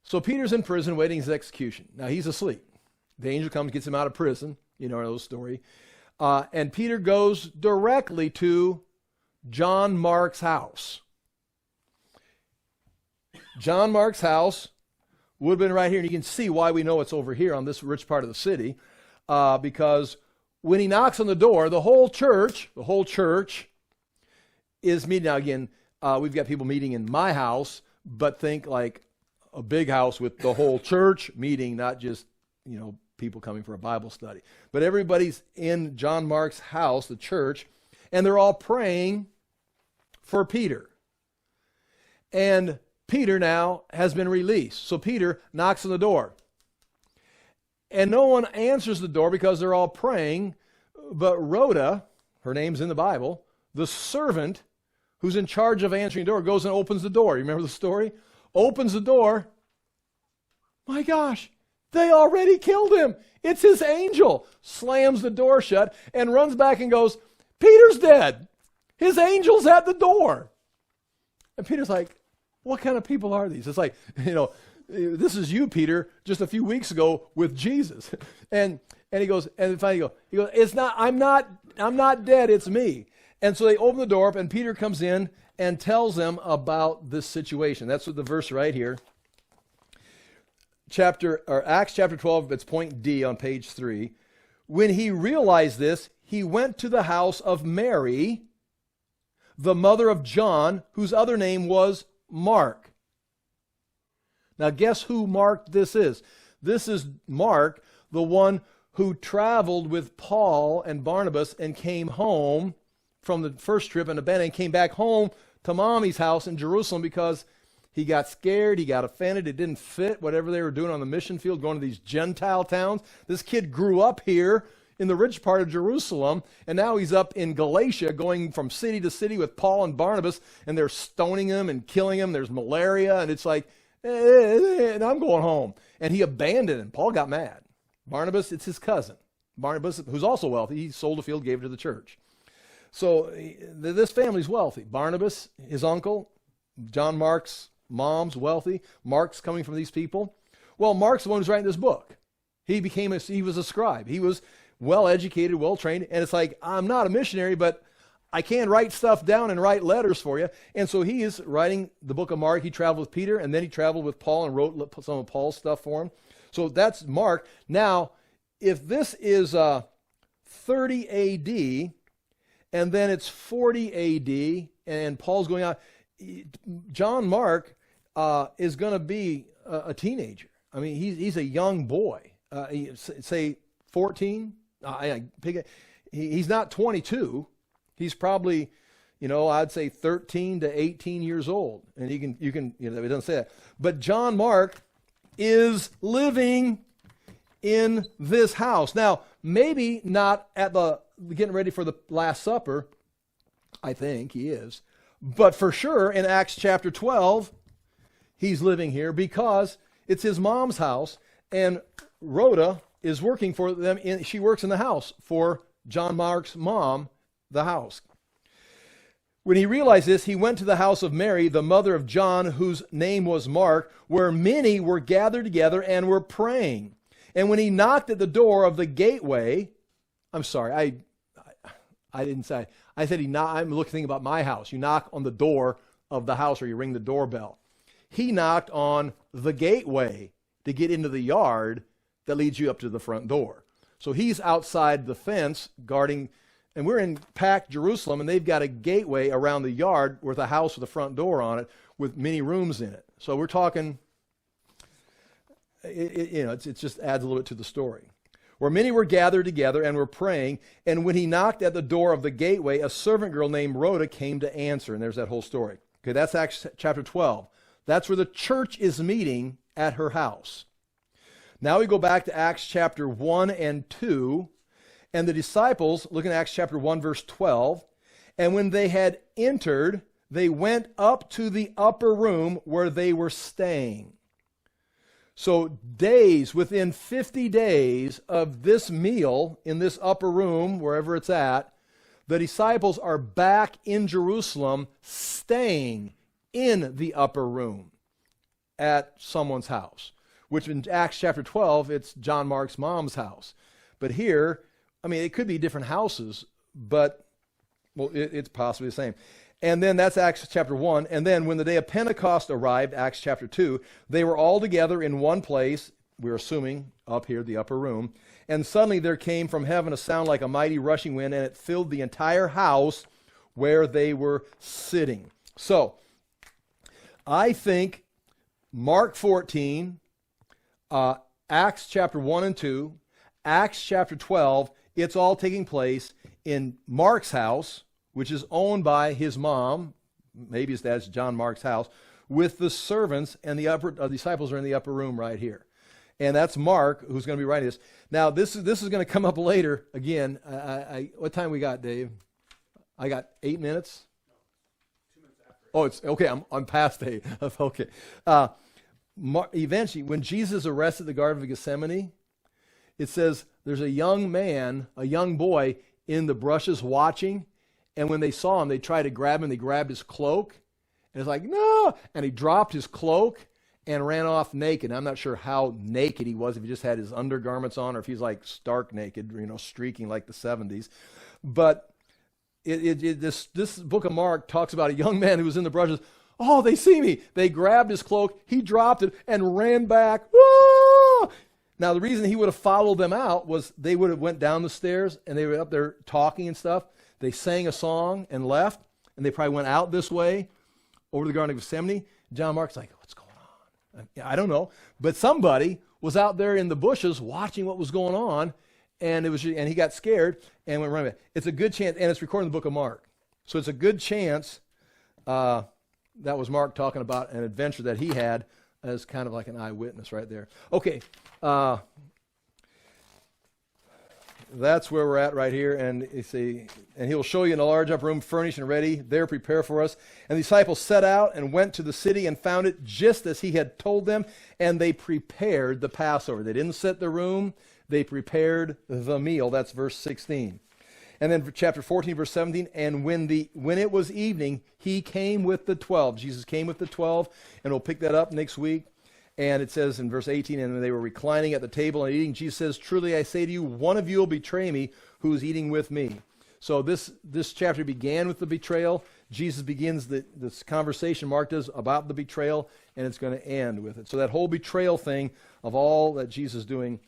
So Peter's in prison waiting his execution. Now he's asleep. The angel comes, gets him out of prison. You know the story. And Peter goes directly to John Mark's house. John Mark's house would have been right here. And you can see why we know it's over here on this rich part of the city. Because when he knocks on the door, the whole church is meeting. Now again, we've got people meeting in my house, but think like a big house with the whole church meeting, not just, people coming for a Bible study. But everybody's in John Mark's house, the church, and they're all praying for Peter. And Peter now has been released. So Peter knocks on the door. And no one answers the door because they're all praying. But Rhoda, her name's in the Bible, the servant who's in charge of answering the door, goes and opens the door. You remember the story? Opens the door. My gosh, they already killed him. It's his angel. Slams the door shut and runs back and goes, Peter's dead. His angel's at the door. And Peter's like, what kind of people are these? It's like, this is you, Peter, just a few weeks ago with Jesus. And he goes, and finally he goes, it's not, I'm not dead, it's me. And so they open the door up and Peter comes in and tells them about this situation. That's what the verse right here. Acts chapter 12, it's point D on page 3. When he realized this, he went to the house of Mary, the mother of John, whose other name was Mark. Now guess who Mark this is? This is Mark, the one who traveled with Paul and Barnabas and came home from the first trip in Abana and came back home to mommy's house in Jerusalem because he got scared, he got offended, it didn't fit whatever they were doing on the mission field, going to these Gentile towns. This kid grew up here in the rich part of Jerusalem, and now he's up in Galatia going from city to city with Paul and Barnabas, and they're stoning him and killing him. There's malaria, and it's like, and I'm going home. And he abandoned him. Paul got mad. Barnabas, it's his cousin. Barnabas, who's also wealthy, he sold a field, gave it to the church. So this family's wealthy. Barnabas, his uncle, John Mark's mom's wealthy. Mark's coming from these people. Well, Mark's the one who's writing this book. He was a scribe. He was well-educated, well-trained, and it's like, I'm not a missionary, but I can write stuff down and write letters for you. And so he is writing the book of Mark. He traveled with Peter, and then he traveled with Paul and wrote some of Paul's stuff for him. So that's Mark. Now, if this is 30 A.D., and then it's 40 A.D., and Paul's going on, John Mark is going to be a teenager. I mean, he's a young boy. Say 14. He's not 22. He's probably, I'd say 13 to 18 years old. And it doesn't say that. But John Mark is living in this house. Now, maybe not at getting ready for the Last Supper. I think he is. But for sure, in Acts chapter 12, he's living here because it's his mom's house, and Rhoda is working for them. She works in the house for John Mark's mom, the house. When he realized this, he went to the house of Mary, the mother of John, whose name was Mark, where many were gathered together and were praying. And when he knocked at the door of the gateway, I'm sorry, I didn't say. I said I'm thinking about my house. You knock on the door of the house or you ring the doorbell. He knocked on the gateway to get into the yard that leads you up to the front door. So he's outside the fence guarding And we're in packed Jerusalem, and they've got a gateway around the yard with a house with a front door on it with many rooms in it. So we're talking, it just adds a little bit to the story. Where many were gathered together and were praying, and when he knocked at the door of the gateway, a servant girl named Rhoda came to answer. And there's that whole story. Okay, that's Acts chapter 12. That's where the church is meeting at her house. Now we go back to Acts chapter 1 and 2. And the disciples, look at Acts chapter 1, verse 12, and when they had entered, they went up to the upper room where they were staying. So within 50 days of this meal in this upper room, wherever it's at, the disciples are back in Jerusalem, staying in the upper room at someone's house, which in Acts chapter 12, it's John Mark's mom's house. But here, it could be different houses, but, it's possibly the same. And then that's Acts chapter 1. And then when the day of Pentecost arrived, Acts chapter 2, they were all together in one place, we're assuming up here, the upper room. And suddenly there came from heaven a sound like a mighty rushing wind, and it filled the entire house where they were sitting. So, I think Mark 14, Acts chapter 1 and 2, Acts chapter 12, it's all taking place in Mark's house, which is owned by his mom, maybe that's John Mark's house, with the servants, and the disciples are in the upper room right here. And that's Mark who's going to be writing this. Now, this is going to come up later. Again, what time we got, Dave? I got 8 minutes? 2 minutes after. Oh, it's okay. I'm past 8. Okay. Eventually, when Jesus arrested the Garden of Gethsemane, it says there's a young man, a young boy in the brushes watching, and when they saw him, they tried to grab him. They grabbed his cloak, and it's like, no! And he dropped his cloak and ran off naked. I'm not sure how naked he was, if he just had his undergarments on or if he's like stark naked, streaking like the 70s. But this book of Mark talks about a young man who was in the brushes. Oh, they see me. They grabbed his cloak. He dropped it and ran back. Ah! Now, the reason he would have followed them out was they would have went down the stairs and they were up there talking and stuff. They sang a song and left, and they probably went out this way over the Garden of Gethsemane. John Mark's like, what's going on? I don't know. But somebody was out there in the bushes watching what was going on, and he got scared and went running back. It's a good chance, and it's recorded in the book of Mark. So it's a good chance that was Mark talking about an adventure that he had as kind of like an eyewitness right there. Okay. That's where we're at right here, and you see, and he'll show you in a large upper room, furnished and ready, there prepare for us. And the disciples set out and went to the city and found it just as he had told them, and they prepared the Passover. They didn't set the room, they prepared the meal. That's verse 16. And then chapter 14, verse 17, and when it was evening, he came with the 12. Jesus came with the 12, and we'll pick that up next week. And it says in verse 18, and when they were reclining at the table and eating, Jesus says, truly I say to you, one of you will betray me who is eating with me. So this chapter began with the betrayal. Jesus begins this conversation, Mark does, about the betrayal, and it's going to end with it. So that whole betrayal thing of all that Jesus is doing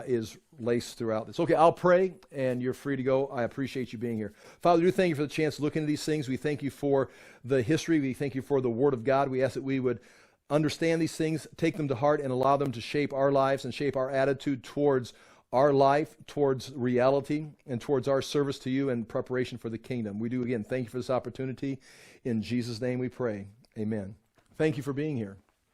is laced throughout this. Okay, I'll pray, and you're free to go. I appreciate you being here. Father, we do thank you for the chance to look into these things. We thank you for the history. We thank you for the Word of God. We ask that we would understand these things, take them to heart, and allow them to shape our lives and shape our attitude towards our life, towards reality, and towards our service to you and preparation for the kingdom. We do, again, thank you for this opportunity. In Jesus' name we pray. Amen. Thank you for being here.